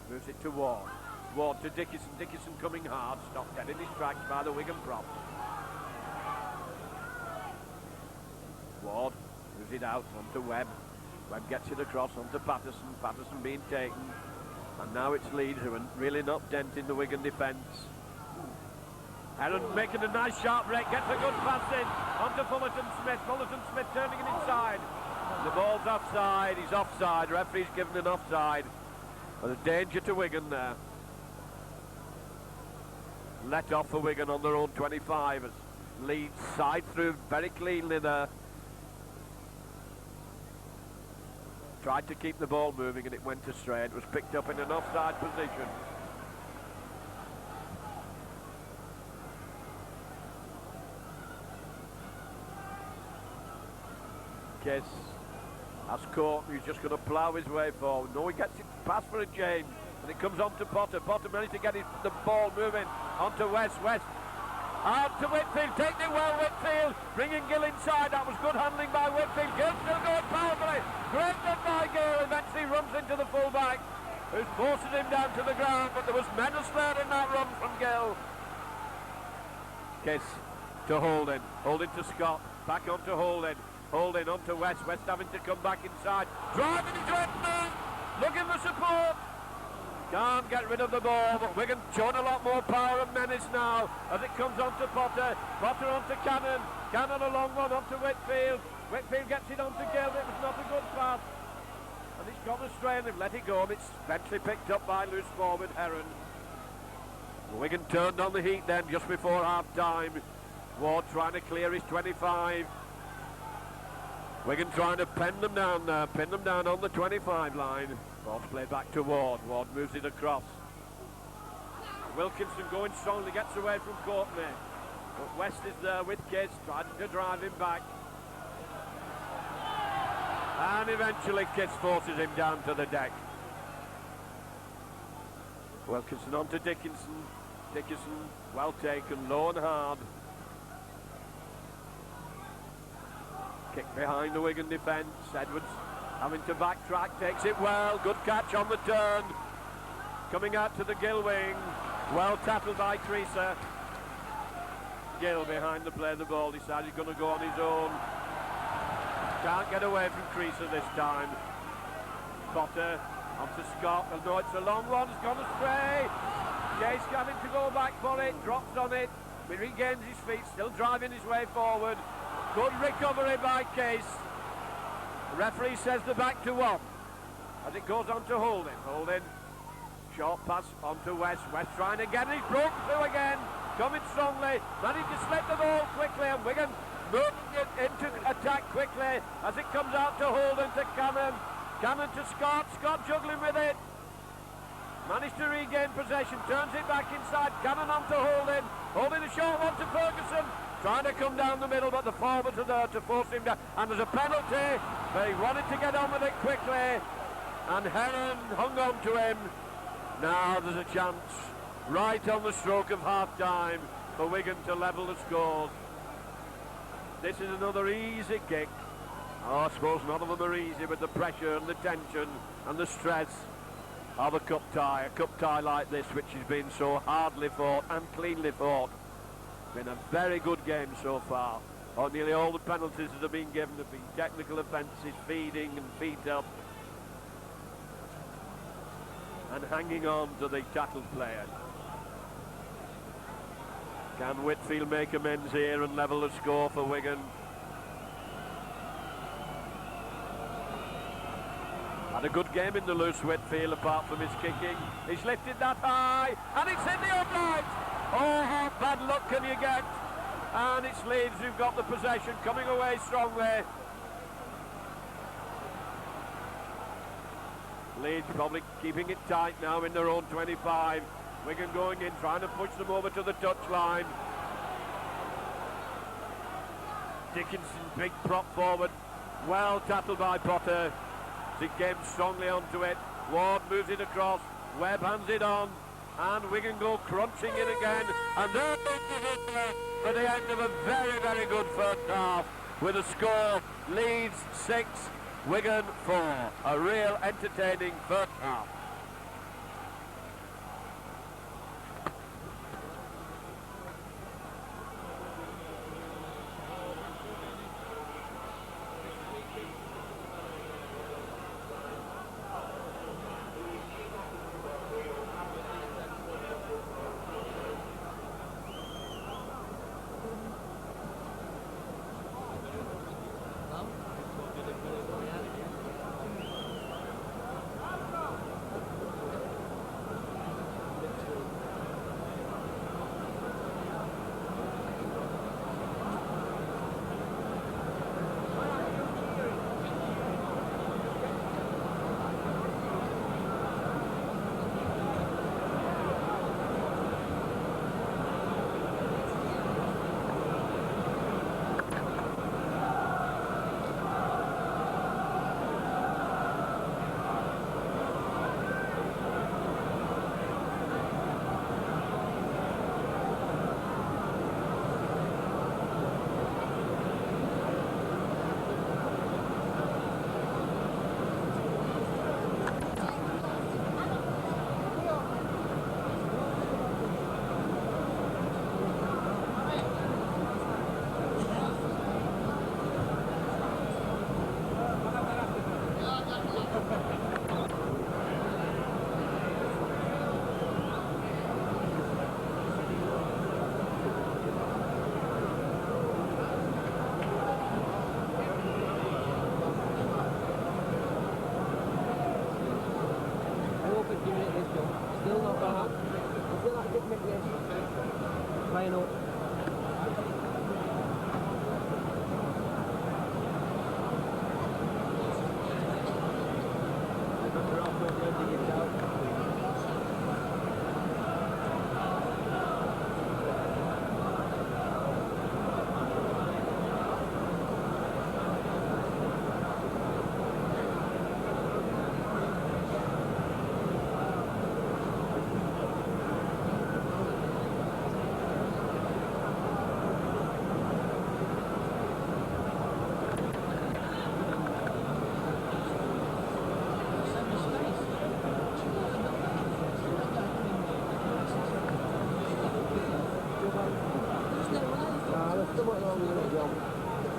moves it to Ward. Ward to Dickinson. Dickinson coming hard, stopped dead in his tracks by the Wigan props. Ward moves it out onto Webb. Webb gets it across onto Patterson. Patterson being taken. And now it's Leeds who are really not denting the Wigan defence. Heron making a nice sharp break, gets a good pass in onto Fullerton Smith. Fullerton Smith turning it inside. The ball's offside, he's offside. Referee's given an offside. There's a danger to Wigan there. Let off for Wigan on their own 25 as Leeds side through very cleanly there. Tried to keep the ball moving and it went astray. It was picked up in an offside position. Kiss has caught, he's just going to plough his way forward. No, he gets it past for a James and it comes on to Potter. Potter managed to get the ball moving onto West. West out to Whitfield, taking it well, Whitfield, bringing Gill inside. That was good handling by Whitfield. Gill still going powerfully. Great done by Gill, eventually runs into the full-back, who's forcing him down to the ground, but there was menace there in that run from Gill. Kiss to Holden. Holden to Scott. Back onto Holden. Holden onto West. West having to come back inside. Driving into it now. Looking for support. Can't get rid of the ball, but Wigan showing a lot more power and menace now as it comes onto Potter. Potter onto Cannon. Cannon a long one onto Whitfield. Whitfield gets it onto Gill. It was not a good pass. And it's gone astray and they've let it go, and it's eventually picked up by loose forward Heron. Wigan turned on the heat then just before half-time. Ward trying to clear his 25. Wigan trying to pin them down there, pin them down on the 25 line. Ball's played back to Ward. Ward moves it across. Wilkinson going strongly, gets away from Courtney. But West is there with Kiss, trying to drive him back. And eventually Kiss forces him down to the deck. Wilkinson on to Dickinson. Dickinson, well taken, low and hard. Kick behind the Wigan defence. Edwards having to backtrack, takes it well. Good catch on the turn. Coming out to the Gill wing. Well tackled by Creaser. Gill behind the play of the ball. Decides he's going to go on his own. Can't get away from Creaser this time. Potter onto Scott. No, it's a long one. It's gone astray. Case having to go back for it. Drops on it. He regains his feet. Still driving his way forward. Good recovery by Case. The referee says they're back to 1. as it goes on to Holding. Holding, short pass on to West. West trying again, he's broken through again. Coming strongly, managed to slip the ball quickly, and Wigan moving it into attack quickly as it comes out to Holden, to Cannon. Cannon to Scott, Scott juggling with it. Managed to regain possession, turns it back inside. Cannon on to Holden. Holding a short one to Ferguson. Trying to come down the middle, but the forwards are there to force him down. And there's a penalty. They wanted to get on with it quickly. And Heron hung on to him. Now there's a chance, right on the stroke of half-time, for Wigan to level the scores. This is another easy kick. Oh, I suppose none of them are easy, with the pressure and the tension and the stress of a cup tie like this, which has been so hardly fought and cleanly fought. Been a very good game so far. Oh, nearly all the penalties that have been given have been technical offences, feeding and feet up, and hanging on to the tackled player. Can Whitfield make amends here and level the score for Wigan? Had a good game in the loose, Whitfield, apart from his kicking. He's lifted that high, and it's in the upright. Oh, how bad luck can you get? And it's Leeds who've got the possession, coming away strongly. Leeds probably keeping it tight now in their own 25. Wigan going in, trying to push them over to the touchline. Dickinson, big prop forward, well tackled by Potter. He came strongly onto it. Ward moves it across. Webb hands it on, and Wigan go crunching in again. And there for the end of a very, very good first half, with a score: Leeds 6, Wigan 4. A real entertaining first half.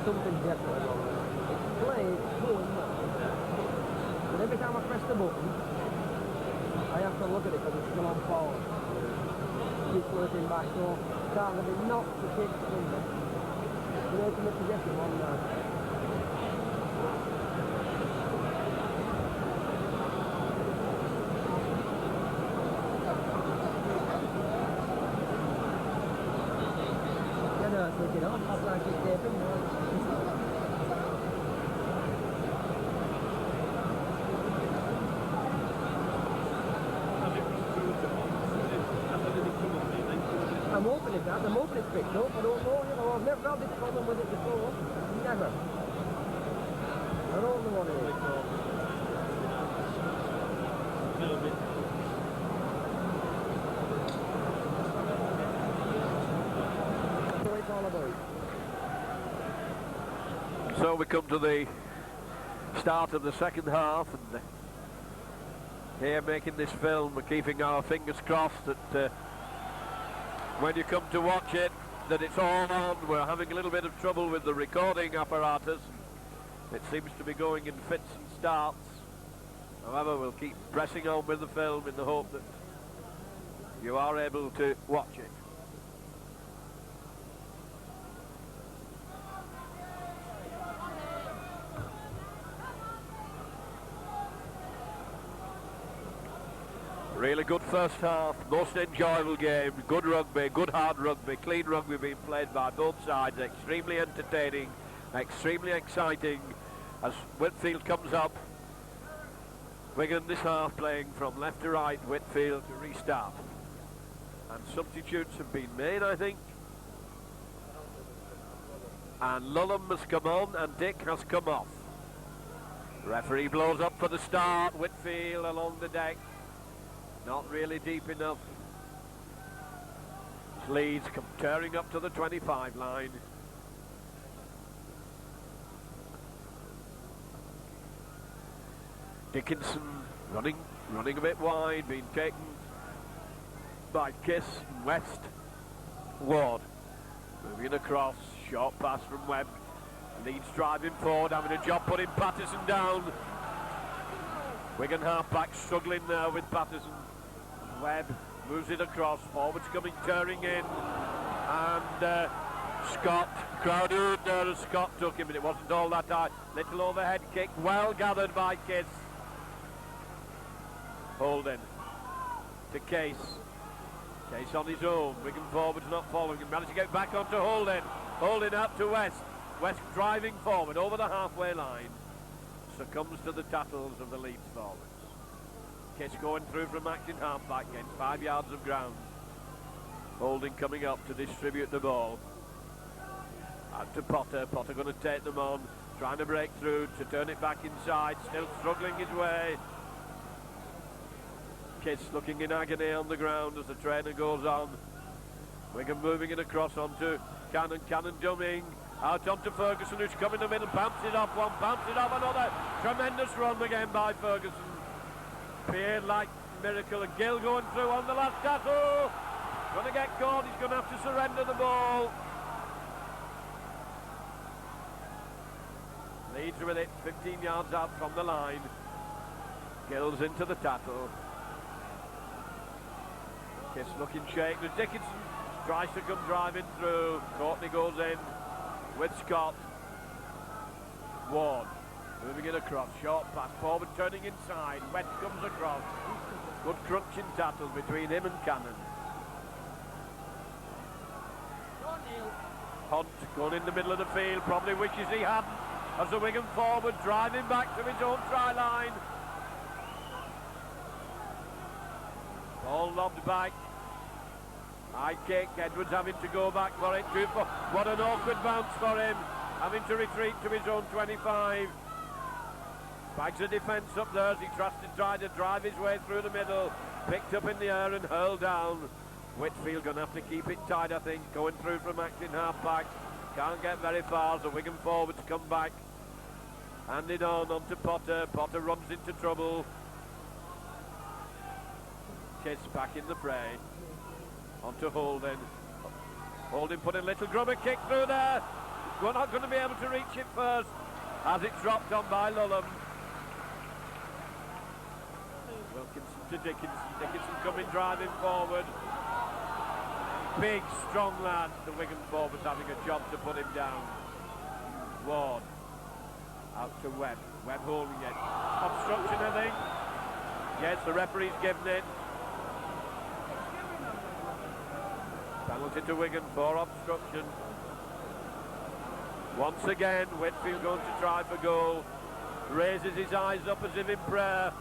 Something definitely wrong. It's played going well. But every time I press the button, I have to look at it because it's still on forward. Keeps working back, so can't let it knock the kick under. The ultimate possession one now. I'm hoping it has. I'm hoping it's picked up. I don't know, you know. I've never had this problem with it before. Never. I don't know what it is. A little bit. That's what it's all about. So we come to the start of the second half, and here making this film, we're keeping our fingers crossed that when you come to watch it, that it's all on. We're having a little bit of trouble with the recording apparatus. It seems to be going in fits and starts. However, we'll keep pressing on with the film in the hope that you are able to watch it. Really good first half, most enjoyable game, good rugby, good hard rugby, clean rugby being played by both sides, extremely entertaining, extremely exciting as Whitfield comes up. Wigan this half playing from left to right, Whitfield to restart. And substitutes have been made, I think. And Lullum has come on and Dick has come off. The referee blows up for the start, Whitfield along the deck. Not really deep enough. Leeds come tearing up to the 25 line. Dickinson running a bit wide, being taken by Kiss and West. Ward moving across, short pass from Webb. Leeds driving forward, having a job putting Patterson down. Wigan half-back struggling now with Patterson. Webb moves it across, forwards coming tearing in, and Scott crowded there as Scott took him, but it wasn't all that high. Little overhead kick, well gathered by Kiss. Holden to Case. Case on his own, Wigan forwards not following him, managed to get back onto Holden. Holden out to West. West driving forward over the halfway line. Succumbs to the tackles of the Leeds forwards. Kiss going through from acting half-back, against 5 yards of ground. Holding coming up to distribute the ball. Out to Potter, Potter going to take them on, trying to break through, to turn it back inside, still struggling his way. Kiss looking in agony on the ground as the trainer goes on. Wigan moving it across onto Cannon, Cannon dumming. Out onto Ferguson, who's come in the middle, bounces off one, bounces off another. Tremendous run again by Ferguson. Appeared like miracle, and Gill going through on the last tackle. Going to get caught, he's going to have to surrender the ball. Leeds with it, 15 yards out from the line. Gill's into the tackle. Kiss looking shaken as Dickinson tries to come driving through. Courtney goes in with Scott. Ward moving it across, short pass forward, turning inside. West comes across. Good crunching tackle between him and Cannon. Hunt going in the middle of the field, probably wishes he hadn't, as the Wigan forward driving back to his own try line. Ball lobbed back. High kick, Edwards having to go back for it. What an awkward bounce for him, having to retreat to his own 25. Bags the defence up there as he tried to drive his way through the middle. Picked up in the air and hurled down. Whitfield going to have to keep it tight, I think, going through from acting half-back. Can't get very far, so Wigan forwards come back. Handed on to Potter. Potter runs into trouble. Kiss back in the fray. Onto Holden. Holden putting a little grubber kick through there. We're not going to be able to reach it first as it's dropped on by Lullum. Wilkinson to Dickinson. Dickinson coming driving forward. Big, strong lad. The Wigan forwards having a job to put him down. Ward. Out to Webb. Webb holding it. Obstruction, I think. Yes, the referee's given it. Penalty to Wigan for obstruction. Once again, Whitfield going to try for goal. Raises his eyes up as if in prayer.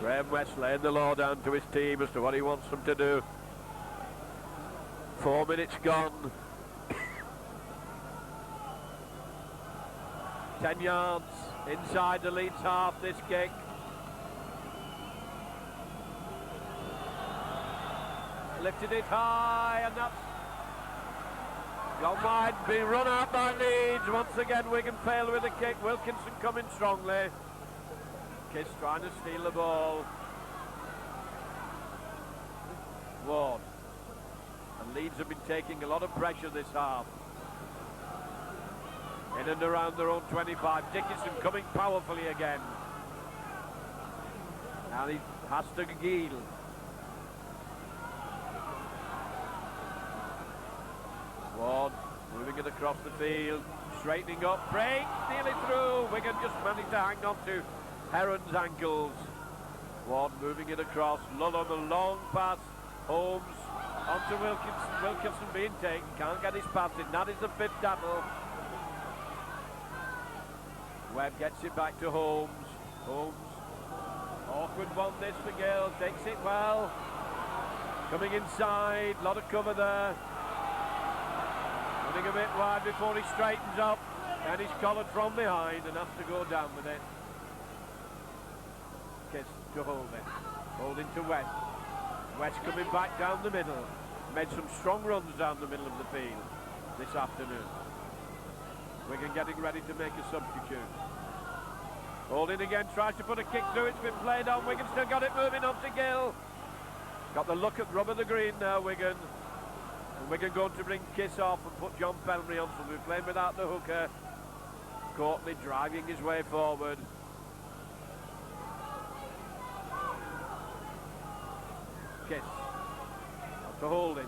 Graham West laying the law down to his team as to what he wants them to do. 4 minutes gone. 10 yards inside the Leeds half, this kick. Lifted it high, and that's gone wide, being run out by Leeds. Once again, Wigan failed with the kick. Wilkinson coming strongly. Kiss trying to steal the ball. Ward. And Leeds have been taking a lot of pressure this half. In and around their own 25. Dickinson coming powerfully again. Now he has to Giel. Ward moving it across the field, straightening up, break, nearly through. Wigan just managed to hang on to Heron's ankles. Ward moving it across, Lull on the long pass, Holmes onto Wilkinson. Wilkinson being taken, can't get his pass in. That is the fifth tackle. Webb gets it back to Holmes. Holmes, awkward one this for Gill, takes it well. Coming inside, lot of cover there. Running a bit wide before he straightens up, and he's collared from behind and has to go down with it. Kiss to Holding. Holding to West. West coming back down the middle. Made some strong runs down the middle of the field this afternoon. Wigan getting ready to make a substitute. Holding again, tries to put a kick through, it's been played on. Wigan still got it moving on to Gill. Got the look at rubber the green now, Wigan. And Wigan going to bring Kiss off and put John Pellery on, so we're playing without the hooker. Courtney driving his way forward. Kiss. To Holding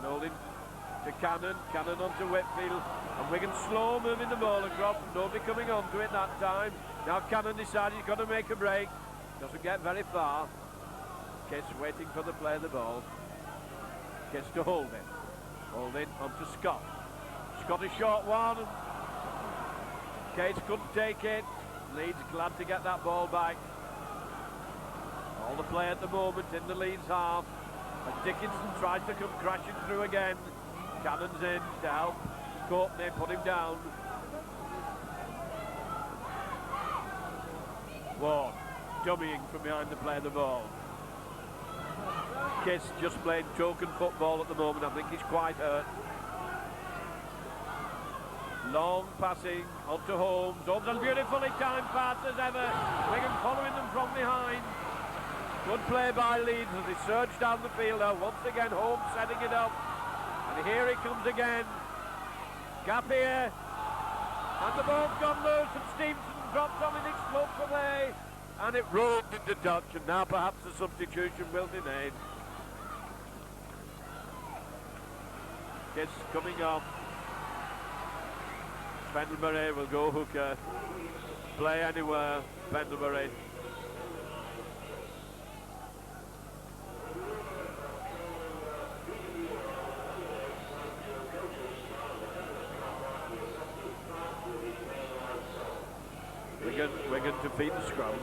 to Cannon onto Whitfield. And Wigan slow moving the ball across, nobody coming onto it that time. Now Cannon decides he's got to make a break. Doesn't get very far. Kiss waiting for the play of the ball. Kiss to Holding. Holding onto Scott. Scott a short one. Case couldn't take it. Leeds glad to get that ball back. All the play at the moment in the Leeds half. As Dickinson tries to come crashing through again. Cannon's in to help Courtney put him down. Ward dummying from behind the play of the ball. Kiss just playing token football at the moment. I think he's quite hurt. Long passing onto Holmes. Holmes a beautifully timed pass as ever. Wigan following them from behind. Good play by Leeds as he surged down the field now. Once again Holmes setting it up. And here he comes again. Gap here. And the ball's gone loose and Stevenson drops on and it slopes away. And it rolled into touch, and now perhaps a substitution will be made. Kiss coming off. Pendlebury will go hooker. Play anywhere, Pendlebury. Wigan to feed the scrum.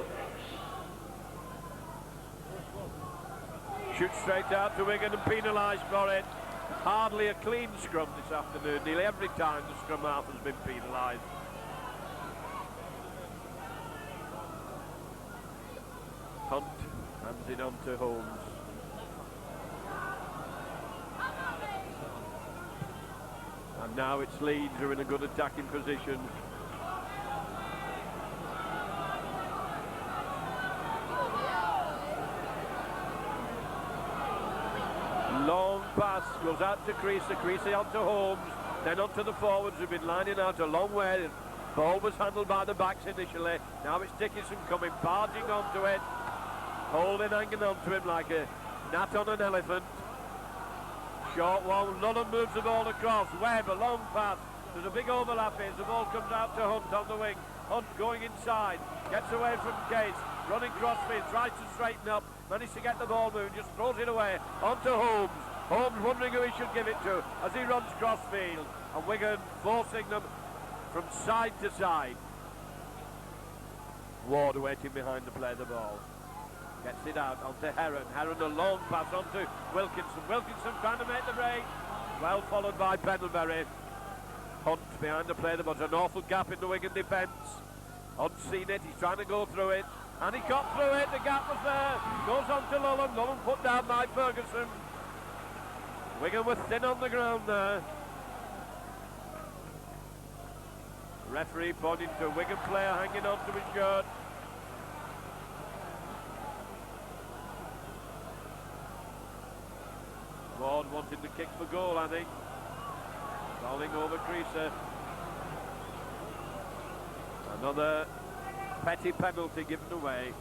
Shoots straight out to Wigan and penalised for it. Hardly a clean scrum this afternoon. Nearly every time the scrum half has been penalised. Hunt hands it on to Holmes. And now it's Leeds who are in a good attacking position. Long pass goes out to Creasy, Creasy onto Holmes, then onto the forwards who've been lining out a long way. Ball was handled by the backs initially. Now it's Dickinson coming, barging onto it. Holding hanging onto him like a gnat on an elephant. Short one, Lunham moves the ball across. Webb, a long pass. There's a big overlap here. The ball comes out to Hunt on the wing. Hunt going inside, gets away from Case, running crossfield, tries to straighten up, managed to get the ball moving, just throws it away onto Holmes. Holmes wondering who he should give it to as he runs crossfield, and Wigan forcing them from side to side. Ward waiting behind to play the ball. Gets it out onto Heron. Heron a long pass onto Wilkinson. Wilkinson trying to make the break. Well followed by Pendlebury. Hunt behind the play. There was an awful gap in the Wigan defence. Hunt's seen it. He's trying to go through it. And he got through it. The gap was there. Goes on to Lullen. Lullen put down by Ferguson. Wigan were thin on the ground there. Referee pointing to a Wigan player hanging on to his shirt. Ward wanted the kick for goal, I think. Rolling over Creaser. Another petty penalty given away.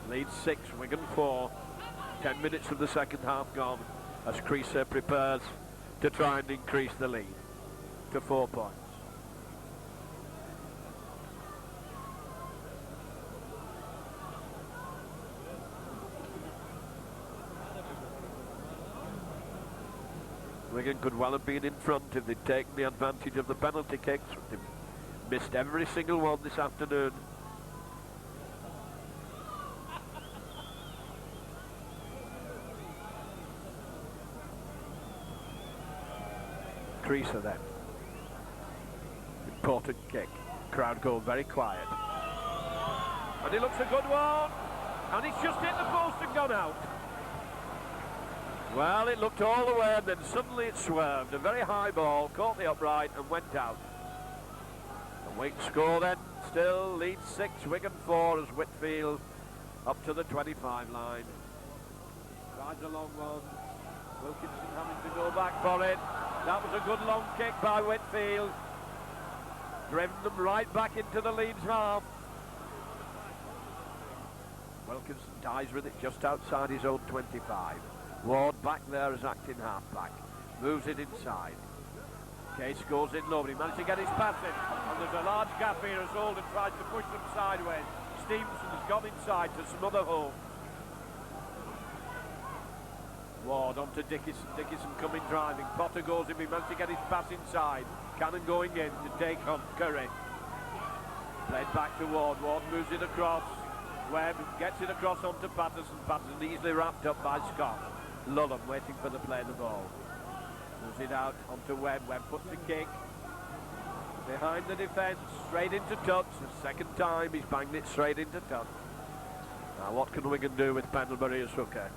Leeds 6, Wigan 4. 10 minutes of the second half gone as Creaser prepares to try and increase the lead to 4 points. Wigan could well have been in front if they'd taken the advantage of the penalty kicks. They've missed every single one this afternoon. Creaser then. Important kick. Crowd go very quiet. And it looks a good one. And it's just hit the post and gone out. Well, it looked all the way and then suddenly it swerved. A very high ball, caught the upright and went out. And Wigan score then, still Leeds 6, Wigan 4 as Whitfield up to the 25 line. Tries a long one. Wilkinson having to go back for it. That was a good long kick by Whitfield. Driven them right back into the Leeds half. Wilkinson dies with it just outside his own 25. Ward back there as acting half-back. Moves it inside. Case goes in low, but he managed to get his pass in. And there's a large gap here as Oldham tries to push them sideways. Stevenson has gone inside to some other hole. Ward onto Dickinson. Dickinson coming driving. Potter goes in, he managed to get his pass inside. Cannon going in to take on Curry. Played back to Ward. Ward moves it across. Webb gets it across onto Patterson. Patterson easily wrapped up by Scott. Lullen waiting for the play of the ball. Moves it out onto Webb. Webb puts the kick behind the defence, straight into touch. The second time he's banged it straight into touch. Now what can Wigan do with Pendlebury as hooker?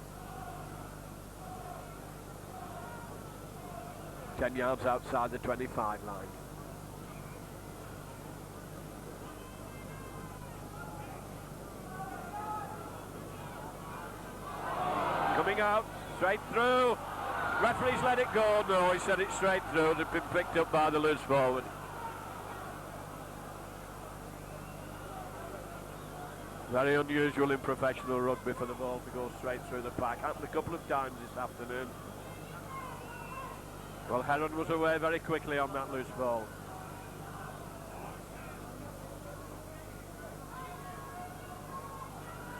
10 yards outside the 25 line. Coming out. Straight through. Referee's let it go. No, he said it straight through. It had been picked up by the loose forward. Very unusual in professional rugby for the ball to go straight through the pack. Happened a couple of times this afternoon. Well, Heron was away very quickly on that loose ball.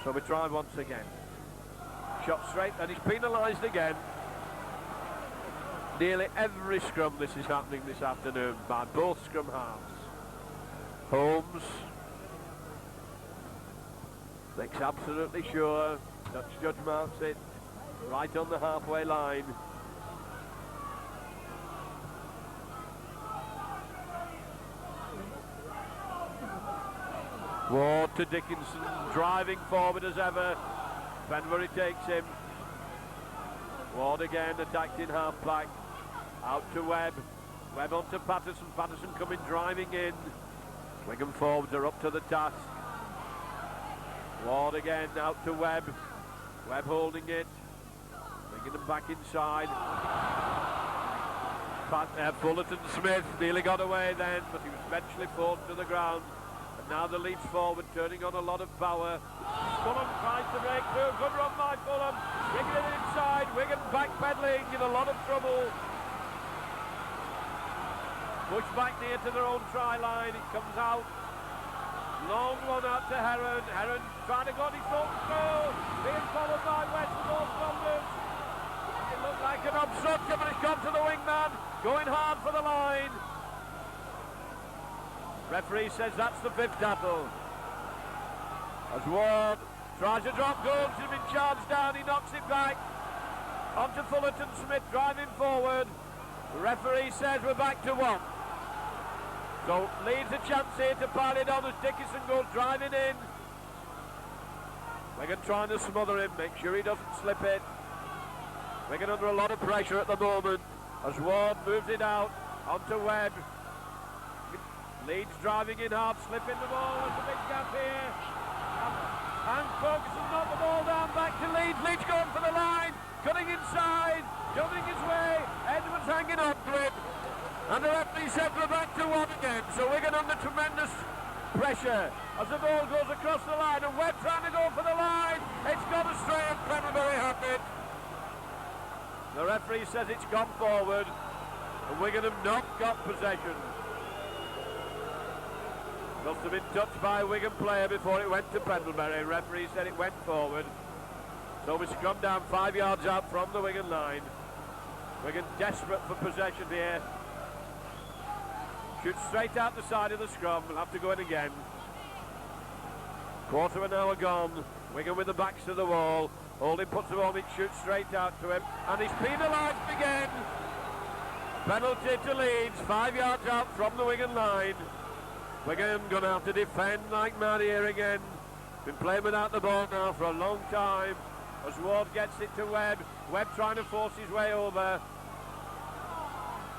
So we try once again. Shot straight, and he's penalised again. Nearly every scrum this is happening this afternoon by both scrum halves. Holmes makes absolutely sure that Judge marks it right on the halfway line. Ward to Dickinson, driving forward as ever. Pendlebury takes him. Ward again attacked in half-back. Out to Webb. Webb onto Patterson. Patterson coming driving in. Wigan forwards are up to the task. Ward again out to Webb. Webb holding it. Bringing them back inside. Fullerton Smith nearly got away then, but he was eventually forced to the ground. Now the Leeds forward turning on a lot of power. Fulham tries to break through. Good run by Fulham. Bringing it inside. Wigan backpedaling in a lot of trouble. Pushed back near to their own try line. It comes out. Long one out to Heron. Heron trying to go on his foot through. Being followed by West with all shoulders. It looked like an obstruction, but it's gone to the wingman. Going hard for the line. Referee says that's the fifth tackle. As Ward tries to drop goal, he's been charged down, he knocks it back. Onto Fullerton Smith driving forward. The referee says we're back to 1. So Leeds a chance here to pile it on as Dickinson goes driving in. Wigan trying to smother him, make sure he doesn't slip it. Wigan under a lot of pressure at the moment as Ward moves it out onto Webb. Leeds driving in hard, slipping the ball, there's a big gap here. And Ferguson knocked the ball down back to Leeds. Leeds going for the line, cutting inside, jumping his way. Edwards hanging on to it. And the referee said we're back to 1 again. So Wigan under tremendous pressure as the ball goes across the line. And Webb trying to go for the line. It's gone astray and Pendlebury had it. The referee says it's gone forward. And Wigan have not got possession. Must have been touched by a Wigan player before it went to Pendlebury. Referee said it went forward. So we scrum down 5 yards out from the Wigan line. Wigan desperate for possession here. Shoots straight out the side of the scrum. We'll have to go in again. Quarter of an hour gone. Wigan with the backs to the wall. Holding puts the ball in, shoots straight out to him. And he's penalised again. Penalty to Leeds. 5 yards out from the Wigan line. Wigan going to have to defend like mad here again. Been playing without the ball now for a long time. As Ward gets it to Webb. Webb trying to force his way over.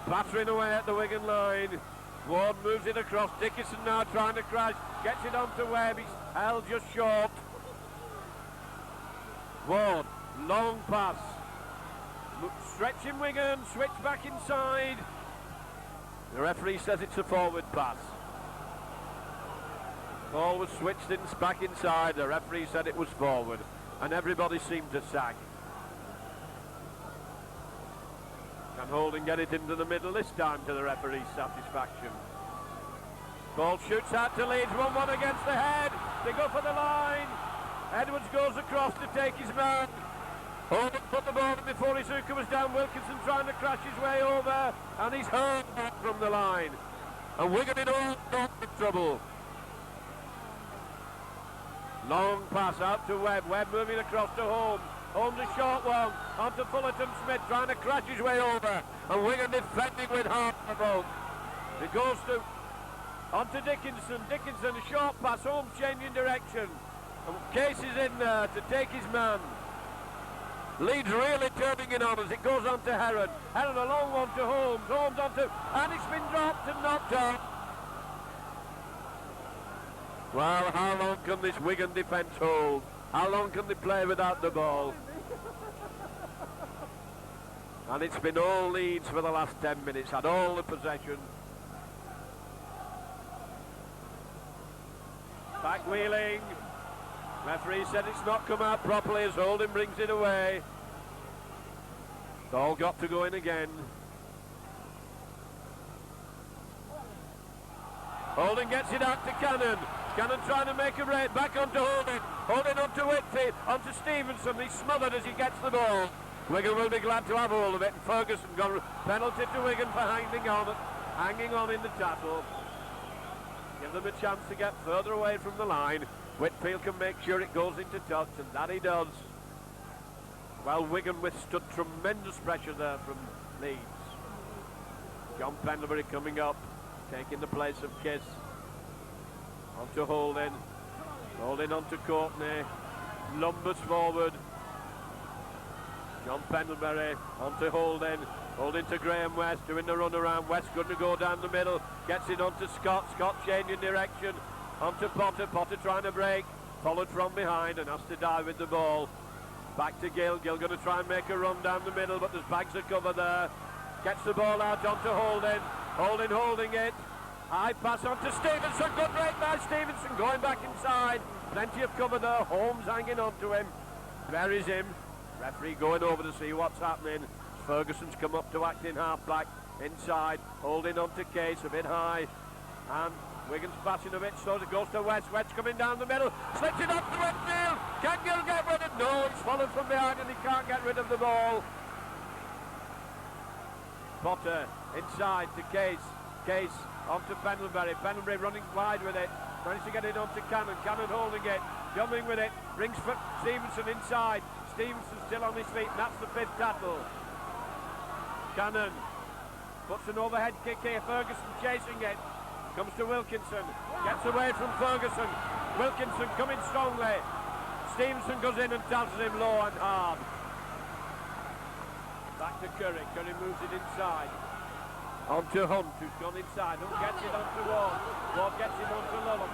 Battering away at the Wigan line. Ward moves it across. Dickinson now trying to crash. Gets it onto Webb. He's held just short. Ward, long pass. Stretching Wigan. Switch back inside. The referee says it's a forward pass. Ball was switched in, back inside. The referee said it was forward. And everybody seemed to sag. Can Holding get it into the middle this time to the referee's satisfaction? Ball shoots out to Leeds, 1-1 against the head. They go for the line. Edwards goes across to take his man. Holding put the ball in before Izuka was down. Wilkinson trying to crash his way over. And he's hurled back from the line. And Wigan in all sorts of trouble. Long pass out to Webb. Webb moving across to Holmes. Holmes a short one. Onto Fullerton Smith trying to crash his way over. And Wigan defending with half the boat. It goes to onto Dickinson. Dickinson a short pass. Holmes changing direction. And Case is in there to take his man. Leeds really turning it on as it goes on to Heron. Heron a long one to Holmes. Holmes onto, and it's been dropped and knocked out. Well, how long can this Wigan defence hold? How long can they play without the ball? And it's been all Leeds for the last 10 minutes, had all the possession. Back wheeling. Referee said it's not come out properly as Holding brings it away. It's all got to go in again. Holding gets it out to Cannon. Cannon trying to make a raid, back onto Holding. Holding onto Whitfield, onto Stevenson. He's smothered as he gets the ball. Wigan will be glad to have hold of it. And Ferguson got a penalty to Wigan for hanging on in the tackle. Give them a chance to get further away from the line. Whitfield can make sure it goes into touch, and that he does. Well, Wigan withstood tremendous pressure there from Leeds. John Pendlebury coming up, taking the place of Kiss. Onto Holding. Holding onto Courtney. Lumbers forward. John Pendlebury onto Holding. Holding to Graham West, doing the run around. West going to go down the middle. Gets it onto Scott. Scott changing direction. Onto Potter. Potter trying to break. Followed from behind and has to dive with the ball. Back to Gill. Gill going to try and make a run down the middle, but there's bags of cover there. Gets the ball out onto Holding. Holding holding it. High pass on to Stevenson. Good break by Stevenson. Going back inside. Plenty of cover there. Holmes hanging on to him. Buries him. Referee going over to see what's happening. Ferguson's come up to act in half-back. Inside. Holding on to Case. A bit high. And Wigan's passing a bit slow. It goes to West. West coming down the middle. Slips it up to Whitfield. Can Gill get rid of it? No, it's followed from behind and he can't get rid of the ball. Potter inside to Case. Case onto Pendlebury. Pendlebury running wide with it. Managed to get it onto Cannon. Cannon holding it. jumping with it, brings Stevenson inside. Stevenson still on his feet, and that's the 5th tackle. Cannon puts an overhead kick here, Ferguson chasing it. Comes to Wilkinson, gets away from Ferguson. Wilkinson coming strongly. Stevenson goes in and tackles him low and hard. Back to Curry, Curry moves it inside. On to Hunt, who's gone inside. Hunt gets it onto Ward. Ward gets it onto Lulham.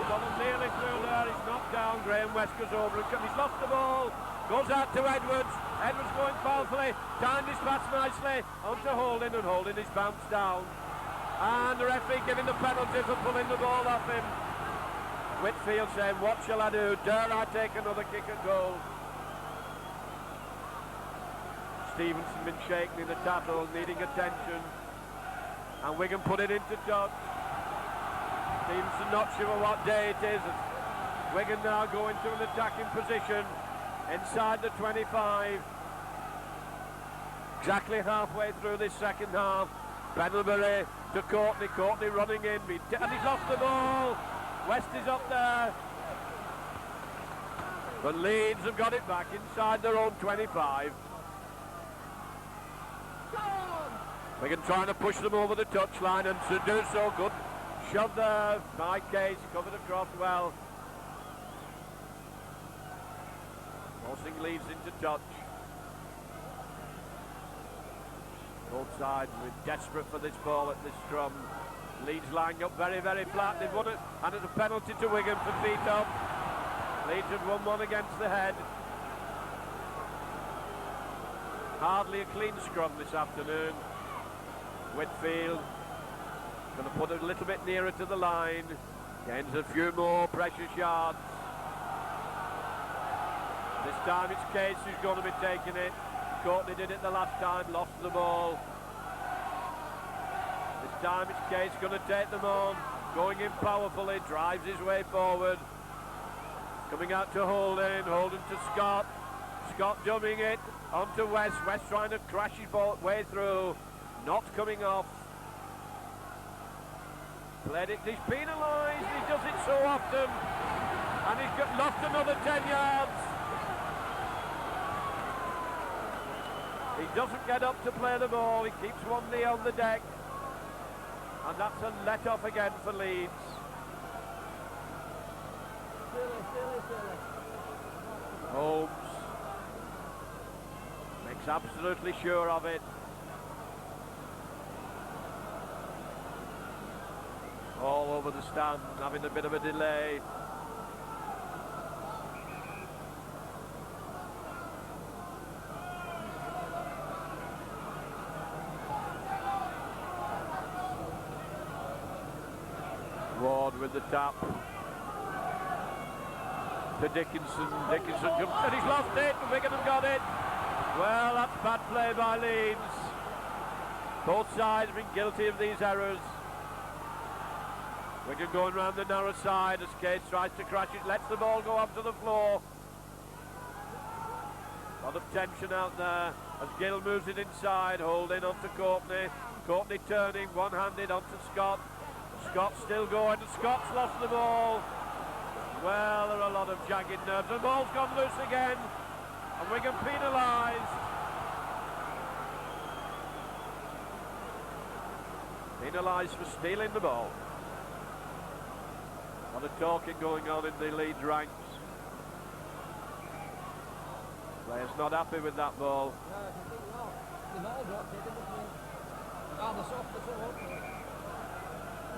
Lulham nearly through there, he's knocked down. Graham West goes over and he's lost the ball. Goes out to Edwards. Edwards going powerfully. Timed his pass nicely. Onto Holding, and Holding is bounced down. And the referee giving the penalty for pulling the ball off him. Whitfield saying, what shall I do? Dare I take another kick at goal? Stevenson been shaken in the tackle, needing attention. And Wigan put it into touch. Stevenson not sure what day it is. Wigan now go into an attacking position inside the 25. Exactly halfway through this second half. Pendlebury to Courtney, Courtney running in, and he's lost the ball. West is up there. But Leeds have got it back inside their own 25. Wigan trying to push them over the touchline, and to do so, good shove there by Case, covered across well. Forcing Leeds into touch. Both sides were desperate for this ball at this scrum. Leeds lining up very, very flat. They've won it, and it's a penalty to Wigan for feet up. Leeds had won one against the head. Hardly a clean scrum this afternoon. Whitfield going to put it a little bit nearer to the line. Gains a few more precious yards. This time it's Case who's going to be taking it. Courtney did it the last time, lost the ball. This time it's Case going to take them on. Going in powerfully, drives his way forward. Coming out to Holden, Holden to Scott. Scott jumping it onto West. West trying to crash his way through. Not coming off. Played it, he's penalised, he does it so often. And he's lost another 10 yards. He doesn't get up to play the ball, he keeps one knee on the deck. And that's a let-off again for Leeds. Holmes makes absolutely sure of it. All over the stand, having a bit of a delay. Ward with the tap. To Dickinson. Dickinson comes, and he's lost it. Wigan have got it. Well, that's bad play by Leeds. Both sides have been guilty of these errors. Wigan going round the narrow side as Case tries to crash it, lets the ball go onto the floor. A lot of tension out there as Gill moves it inside, holding onto Courtney. Courtney turning, one-handed onto Scott. Scott's still going, and Scott's lost the ball. Well, there are a lot of jagged nerves. The ball's gone loose again, and Wigan penalised. Penalised for stealing the ball. A lot of talking going on in the Leeds ranks. Players not happy with that ball.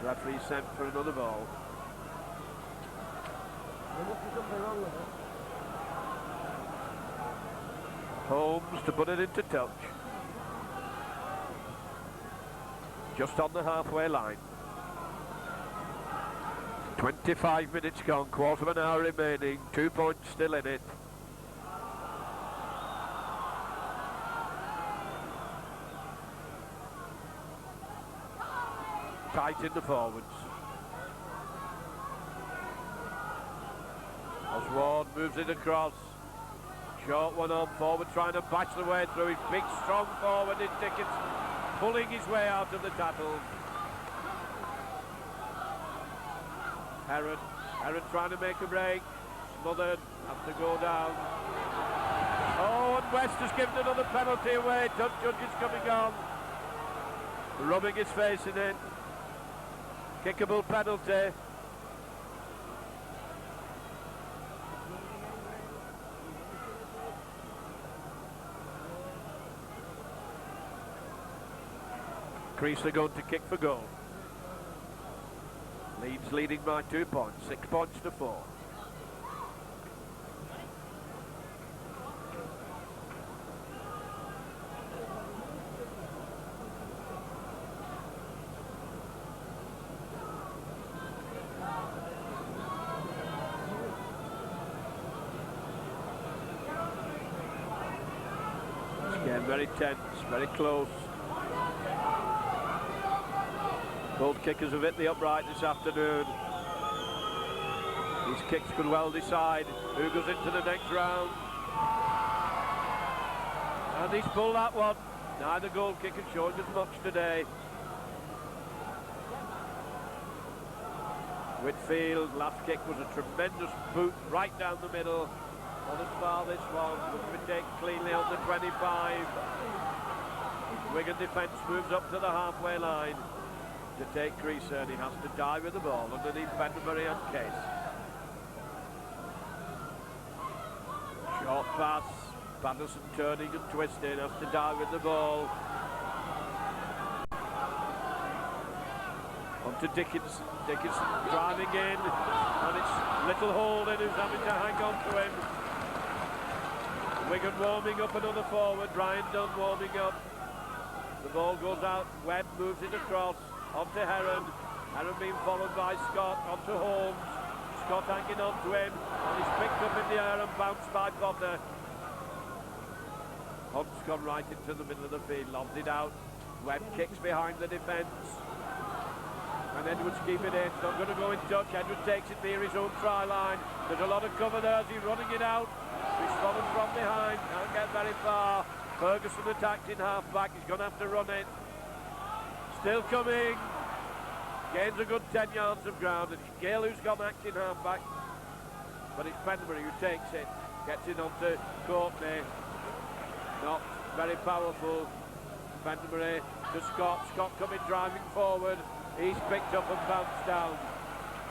Referee sent for another ball. There must be something wrong with it. Holmes to put it into touch. Just on the halfway line. 25 minutes gone, quarter of an hour remaining, 2 points still in it. Tight in the forwards. Oswald moves it across. Short one on forward, trying to bash the way through. His big strong forward in Dickinson, pulling his way out of the tackle. Heron trying to make a break. smothered, has to go down. Oh, and West has given another penalty away. Judge is coming on, rubbing his face in it. Kickable penalty. Crease are going to kick for goal. Leeds leading by 2 points, 6 points to 4. This game very tense, very close. Both kickers have hit the upright this afternoon. These kicks could well decide who goes into the next round. And he's pulled that one. Neither goal kicker showing as much today. Whitfield, last kick was a tremendous boot right down the middle. Not as far this one, but we take cleanly on the 25. Wigan defence moves up to the halfway line to take Creaser, and he has to dive with the ball underneath Benderbury and Case. Short pass, Patterson turning and twisting, has to dive with the ball. On to Dickinson driving in, and it's Little Holden who's having to hang on to him. Wigan warming up another forward, Brian Dunn warming up. The ball goes out, Webb moves it across. Onto Heron being followed by Scott, onto Holmes, Scott hanging on to him, and he's picked up in the air and bounced by Potter. Hunt's gone right into the middle of the field, lobs it out, Webb kicks behind the defence, and Edwards keep it in, it's not going to go in touch. Edwards takes it near his own try line, there's a lot of cover there as he's running it out, he's followed from behind, can't get very far. Ferguson attacked in half-back, he's going to have to run it. Still coming, gains a good 10 yards of ground, and it's Gale who's gone acting half-back, but it's Benderbury who takes it, gets it onto Courtney, not very powerful. Benderbury to Scott, Scott coming driving forward, he's picked up and bounced down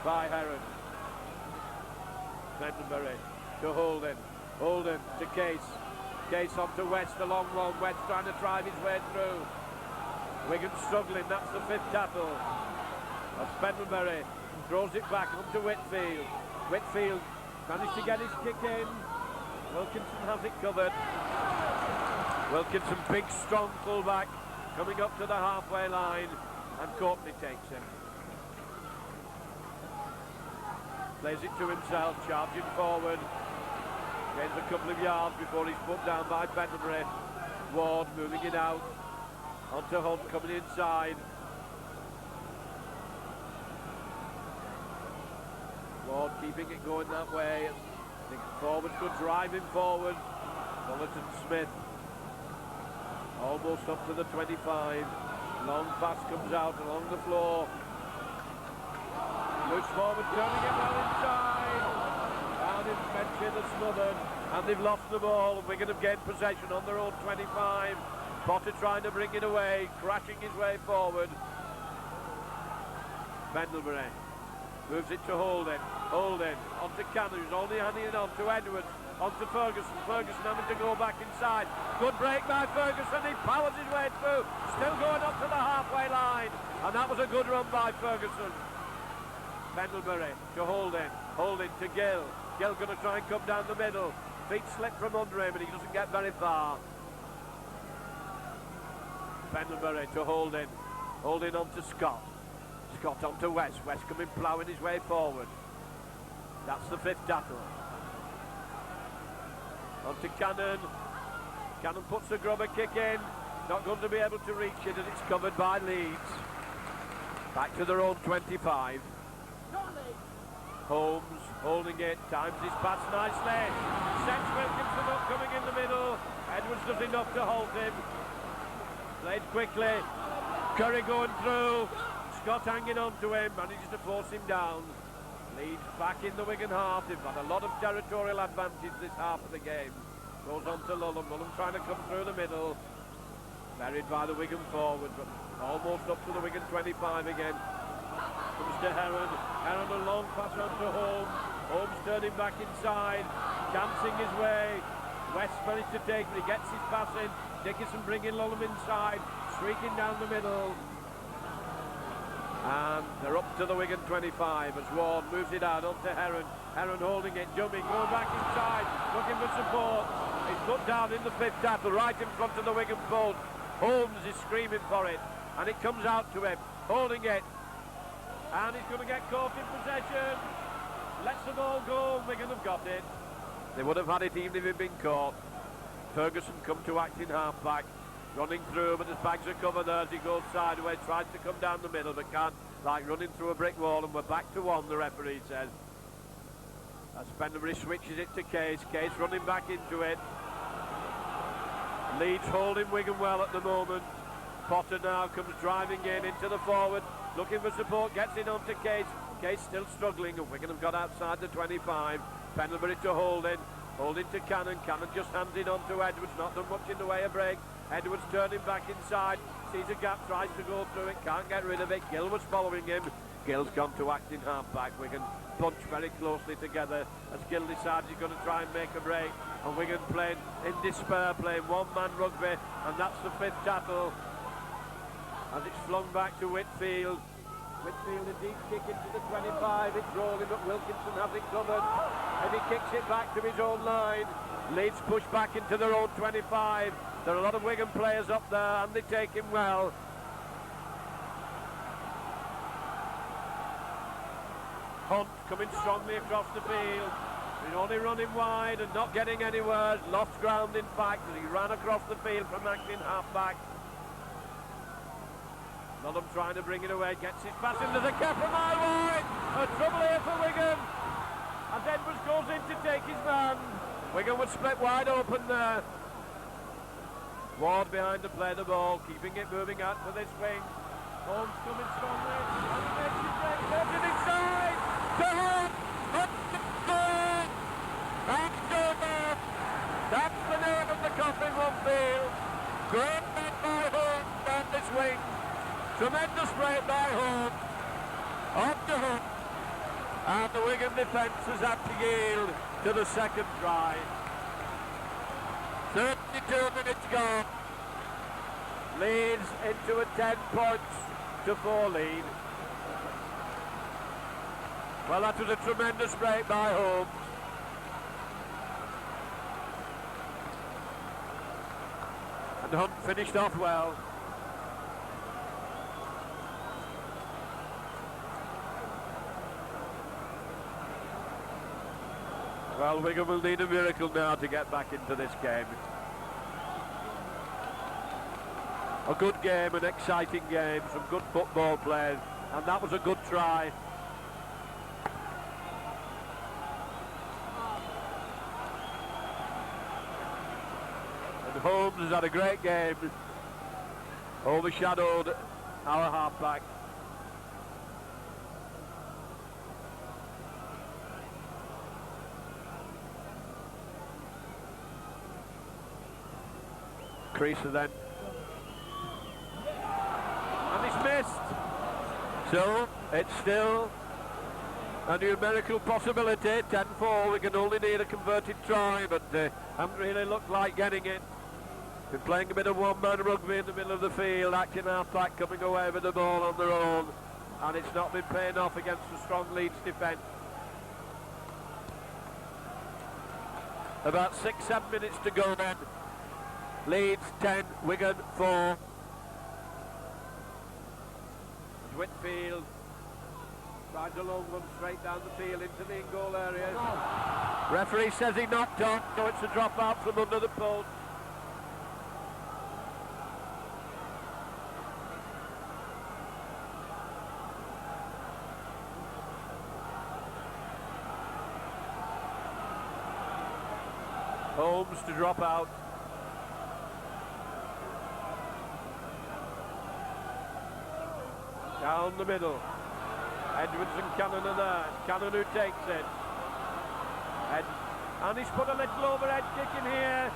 by Heron. Benderbury to Holden, Holden to Case, Case on to West, the long one, West trying to drive his way through. Wigan struggling, that's the 5th tackle. As Benderbury throws it back onto Whitfield. Whitfield managed to get his kick in. Wilkinson has it covered. Wilkinson, big strong fullback, coming up to the halfway line, and Courtney takes him. Plays it to himself, charging forward. Gains a couple of yards before he's put down by Benderbury. Ward moving it out. Onto Hunt coming inside. Ward keeping it going that way. I think forwards could drive him forward. Fullerton Smith almost up to the 25. Long pass comes out along the floor. Loose forward turning it well inside. Down in Benchy, the smothered. And they've lost the ball. Wigan have gained possession on their own 25. Potter trying to bring it away, crashing his way forward. Benderbury moves it to Holden. Holden onto Cannon, who's only handing it on to Edwards. Onto Ferguson. Ferguson having to go back inside. Good break by Ferguson. He powers his way through. Still going up to the halfway line. And that was a good run by Ferguson. Benderbury to Holden. Holden to Gill. Gill going to try and come down the middle. Feet slip from under him, and he doesn't get very far. Benderbury to Holden. Holden on to Scott. Scott on to West. West coming ploughing his way forward. That's the 5th tackle. On to Cannon. Cannon puts a grubber kick in. Not going to be able to reach it, and it's covered by Leeds. Back to their own 25. Holmes holding it, times his pass nicely. Sets Wilkinson up coming in the middle. Edwards does enough to halt him. Played quickly. Curry going through. Scott hanging on to him, manages to force him down. Leeds back in the Wigan half. They've had a lot of territorial advantage this half of the game. Goes on to Lulham. Lulham trying to come through the middle. Buried by the Wigan forward, but almost up to the Wigan 25 again. Comes to Heron. Heron a long pass on to Holmes. Holmes turning back inside. Chancing his way. West managed to take, but he gets his pass in. Dickinson bringing Lulham inside. Streaking down the middle. And they're up to the Wigan 25 as Ward moves it out onto Heron. Heron holding it, jumping, going back inside, looking for support. He's put down in the fifth tackle, right in front of the Wigan post. Holmes is screaming for it, and it comes out to him, holding it. And he's going to get caught in possession. Lets the ball go, Wigan have got it. They would have had it even if he'd been caught. Ferguson come to act in half-back. Running through, but his bags are covered there as he goes sideways, tries to come down the middle, but can't, like running through a brick wall, and we're back to one, the referee says. As Penderbury switches it to Case. Case running back into it. Leeds holding Wigan well at the moment. Potter now comes driving in into the forward, looking for support, gets in onto Case. Case still struggling, and Wigan have got outside the 25. Penderbury to Holding. Holding to Cannon. Cannon just hands it on to Edwards, not done much in the way of break. Edwards turning back inside, sees a gap, tries to go through it, can't get rid of it. Gill was following him. Gill's gone to act in half-back. Wigan bunch very closely together as Gill decides he's going to try and make a break. And Wigan playing in despair, playing one-man rugby, and that's the fifth tackle. As it's flung back to Whitfield. Whitfield a deep kick into the 25, it's rolling, but Wilkinson has it covered. And he kicks it back to his own line. Leeds push back into their own 25. There are a lot of Wigan players up there, and they take him well. Hunt coming strongly across the field. He's only running wide and not getting anywhere. Lost ground, in fact, as he ran across the field from acting half-back. Lulham trying to bring it away, gets his pass into the cap a mile wide. A trouble here for Wigan. And Edwards goes in to take his man. Wigan would split wide open there. Ward behind to play the ball, keeping it moving out for this wing. Holmes coming strongly, and he makes his break, turns it inside, to Hunt, that's the name of the cup in one field. Great bet by Hunt down this wing, tremendous break by Hunt, up to Hunt, and the Wigan defence has had to yield to the second try. 32 minutes gone. Leeds into a 10 points to 4 lead. Well, that was a tremendous break by Holmes. And Hunt finished off well. Well, Wigan will need a miracle now to get back into this game. A good game, an exciting game, some good football played, and that was a good try. And Holmes has had a great game, overshadowed our half-back. Creaser then, and he's missed, so it's still a numerical possibility. 10-4, we can only need a converted try, but haven't really looked like getting it. Been playing a bit of one-man rugby in the middle of the field, acting half-back, coming away with the ball on their own, and it's not been paying off against a strong Leeds defence. About 6-7 minutes to go then. Leeds 10, Wigan 4. Whitfield tries a long one straight down the field into the in-goal area. Referee says he knocked on, so it's a drop out from under the post. Holmes to drop out. Down the middle. Edwards and Cannon are there. Cannon who takes it. And he's put a little overhead kick in here.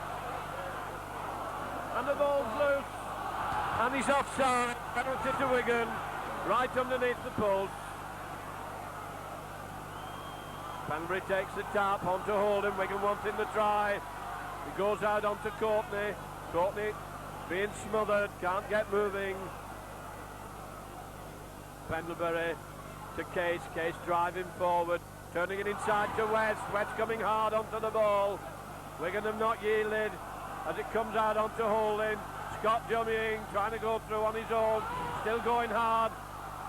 And the ball's loose. And he's offside. Penalty to Wigan. Right underneath the post. Penbury takes the tap onto Holden. Wigan wanting the try. He goes out onto Courtney. Courtney being smothered. Can't get moving. Pendlebury to Case. Case driving forward. Turning it inside to West. West coming hard onto the ball. Wigan have not yielded as it comes out onto Holding. Scott dummying, trying to go through on his own. Still going hard.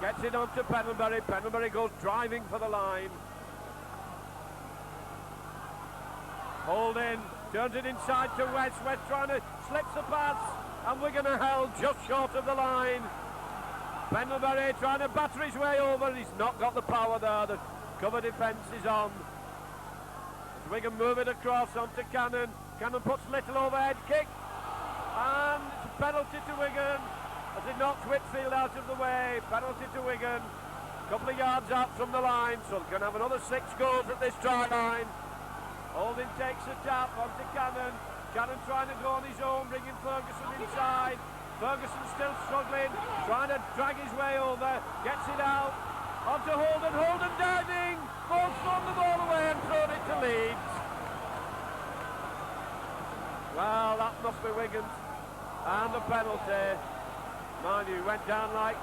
Gets it onto Pendlebury. Pendlebury goes driving for the line. Holding. Turns it inside to West. West trying to slip the pass. And Wigan are held just short of the line. Pendlebury trying to batter his way over. He's not got the power there. The cover defence is on. As Wigan move it across onto Cannon. Cannon puts little overhead kick. And it's a penalty to Wigan as it knocks Whitfield out of the way. Penalty to Wigan. A couple of yards out from the line. So they can have another 6 goals at this try line. Holding takes a tap onto Cannon. Cannon trying to go on his own, bringing Ferguson inside. Ferguson still struggling, trying to drag his way over. Gets it out. Onto Holden. Holden diving. Both thrown the ball away and thrown it to Leeds. Well, that must be Wigan's. And the penalty. Mind you, went down like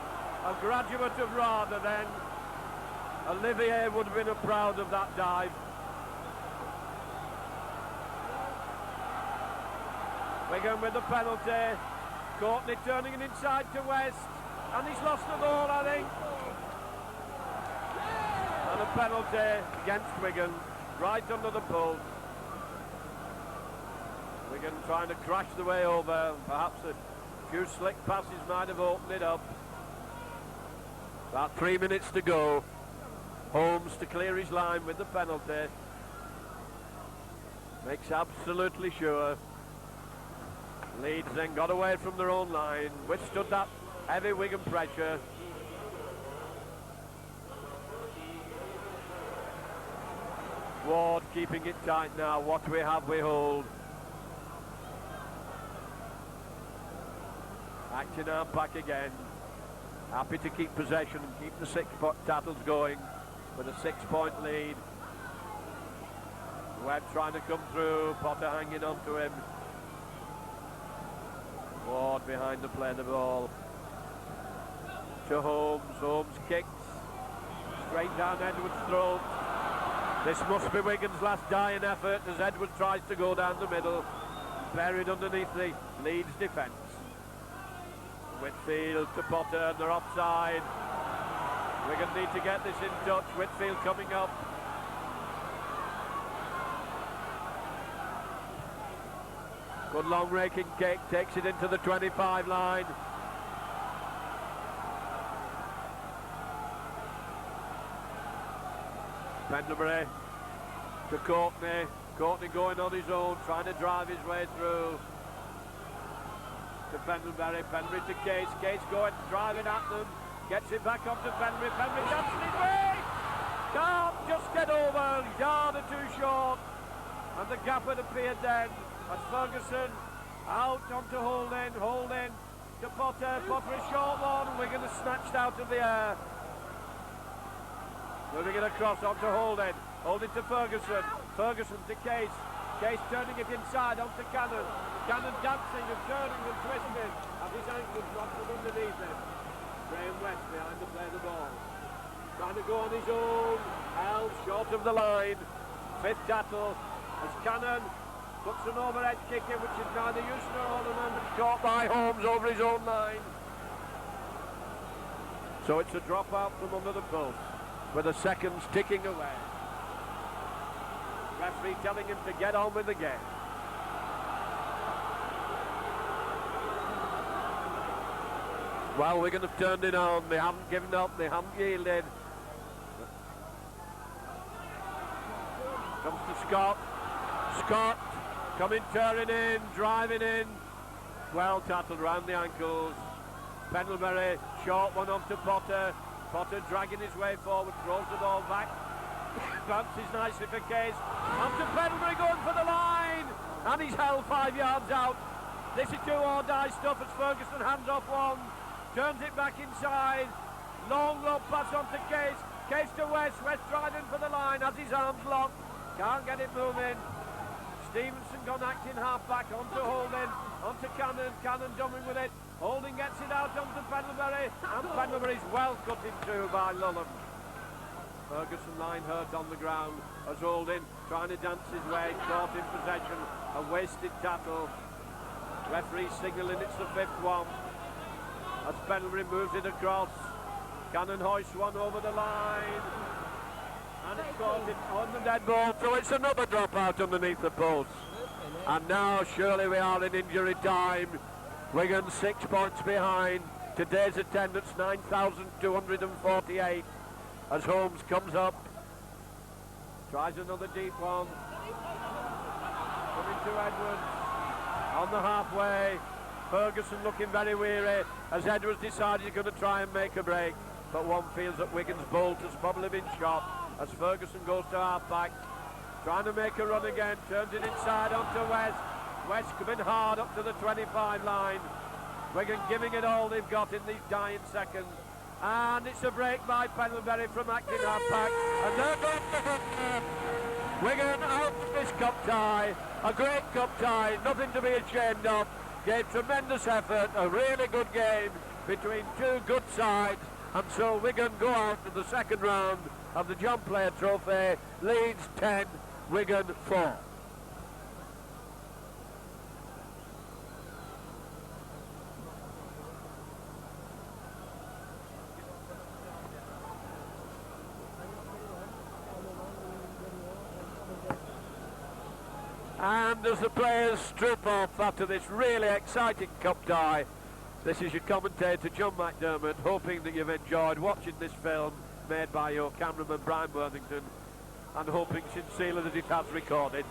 a graduate of Rada then. Olivier would have been proud of that dive. Wigan with the penalty. Courtney turning it inside to West. And he's lost the ball, I think. And a penalty against Wigan. Right under the post. Wigan trying to crash the way over. Perhaps a few slick passes might have opened it up. About 3 minutes to go. Holmes to clear his line with the penalty. Makes absolutely sure. Leeds then got away from their own line, withstood that heavy Wigan pressure. Ward keeping it tight now. What we have, we hold. Acting out back again. Happy to keep possession and keep the 6 tattles going with a 6-point lead. Webb trying to come through. Potter hanging on to him. Ward behind to play the ball. To Holmes. Holmes kicks. Straight down Edwards' throat. This must be Wigan's last dying effort as Edwards tries to go down the middle. Buried underneath the Leeds defence. Whitfield to Potter and they're offside. Wigan need to get this in touch. Whitfield coming up. Good long raking kick, takes it into the 25 line. Pendlebury to Courtney. Courtney going on his own, trying to drive his way through. To Pendlebury. Pendlebury to Case. Case going, driving at them. Gets it back up to Pendlebury. Pendlebury dancing his way. Can't just get over. Yard or 2 short. And the gap had appeared then. As Ferguson out onto Holding. Holding to Potter. Potter a short one. Wigan is snatched out of the air. Moving it across onto Holding. Holding to Ferguson. Ferguson to Case. Case turning it inside onto Cannon. Cannon dancing and turning and twisting. And his ankles dropped from underneath him. Graham West behind to play the ball. Trying to go on his own. Held short of the line. 5th tackle as Cannon puts an overhead kick in, which is neither use nor ornament. It's caught by Holmes over his own line. So it's a drop out from under the post with the seconds ticking away. Referee telling him to get on with the game. Well, Wigan have turned it on. They haven't given up. They haven't yielded. Comes to Scott. Scott coming, tearing in, driving in. Well tackled round the ankles. Pendlebury, short one onto Potter. Potter dragging his way forward, throws the ball back. Bounces nicely for Case. Onto Pendlebury going for the line. And he's held 5 yards out. This is do or die stuff as Ferguson hands off one. Turns it back inside. Long low pass on to Case. Case to West. West driving for the line. Has his arms locked. Can't get it moving. Stevenson gone acting half back onto Holding. Onto Cannon. Cannon dumbing with it. Holding gets it out onto Pendlebury. And Pendlebury's well cut into by Lulham. Ferguson line hurt on the ground as Holding trying to dance his way, caught in possession, a wasted tackle. Referee signalling it's the 5th one. As Pendlebury moves it across, Cannon hoists one over the line. And it's caught it on the dead ball, so it's another drop out underneath the post. And now surely we are in injury time. Wigan 6 points behind. Today's attendance 9,248. As Holmes comes up, tries another deep one. Coming to Edwards on the halfway. Ferguson looking very weary as Edwards decided he's going to try and make a break. But one feels that Wigan's bolt has probably been shot as Ferguson goes to half-back. Trying to make a run again, turns it inside onto West. West coming hard up to the 25 line. Wigan giving it all they've got in these dying seconds. And it's a break by Pendlebury from acting half-back. And they're going to Wigan out of this cup tie. A great cup tie, nothing to be ashamed of. Gave tremendous effort, a really good game between two good sides. And so Wigan go out to the second round of the John Player Trophy. Leeds 10, Wigan 4. And as the players strip off after this really exciting cup tie, this is your commentator John McDermott, hoping that you've enjoyed watching this film made by your cameraman Brian Worthington, and hoping sincerely that it has recorded.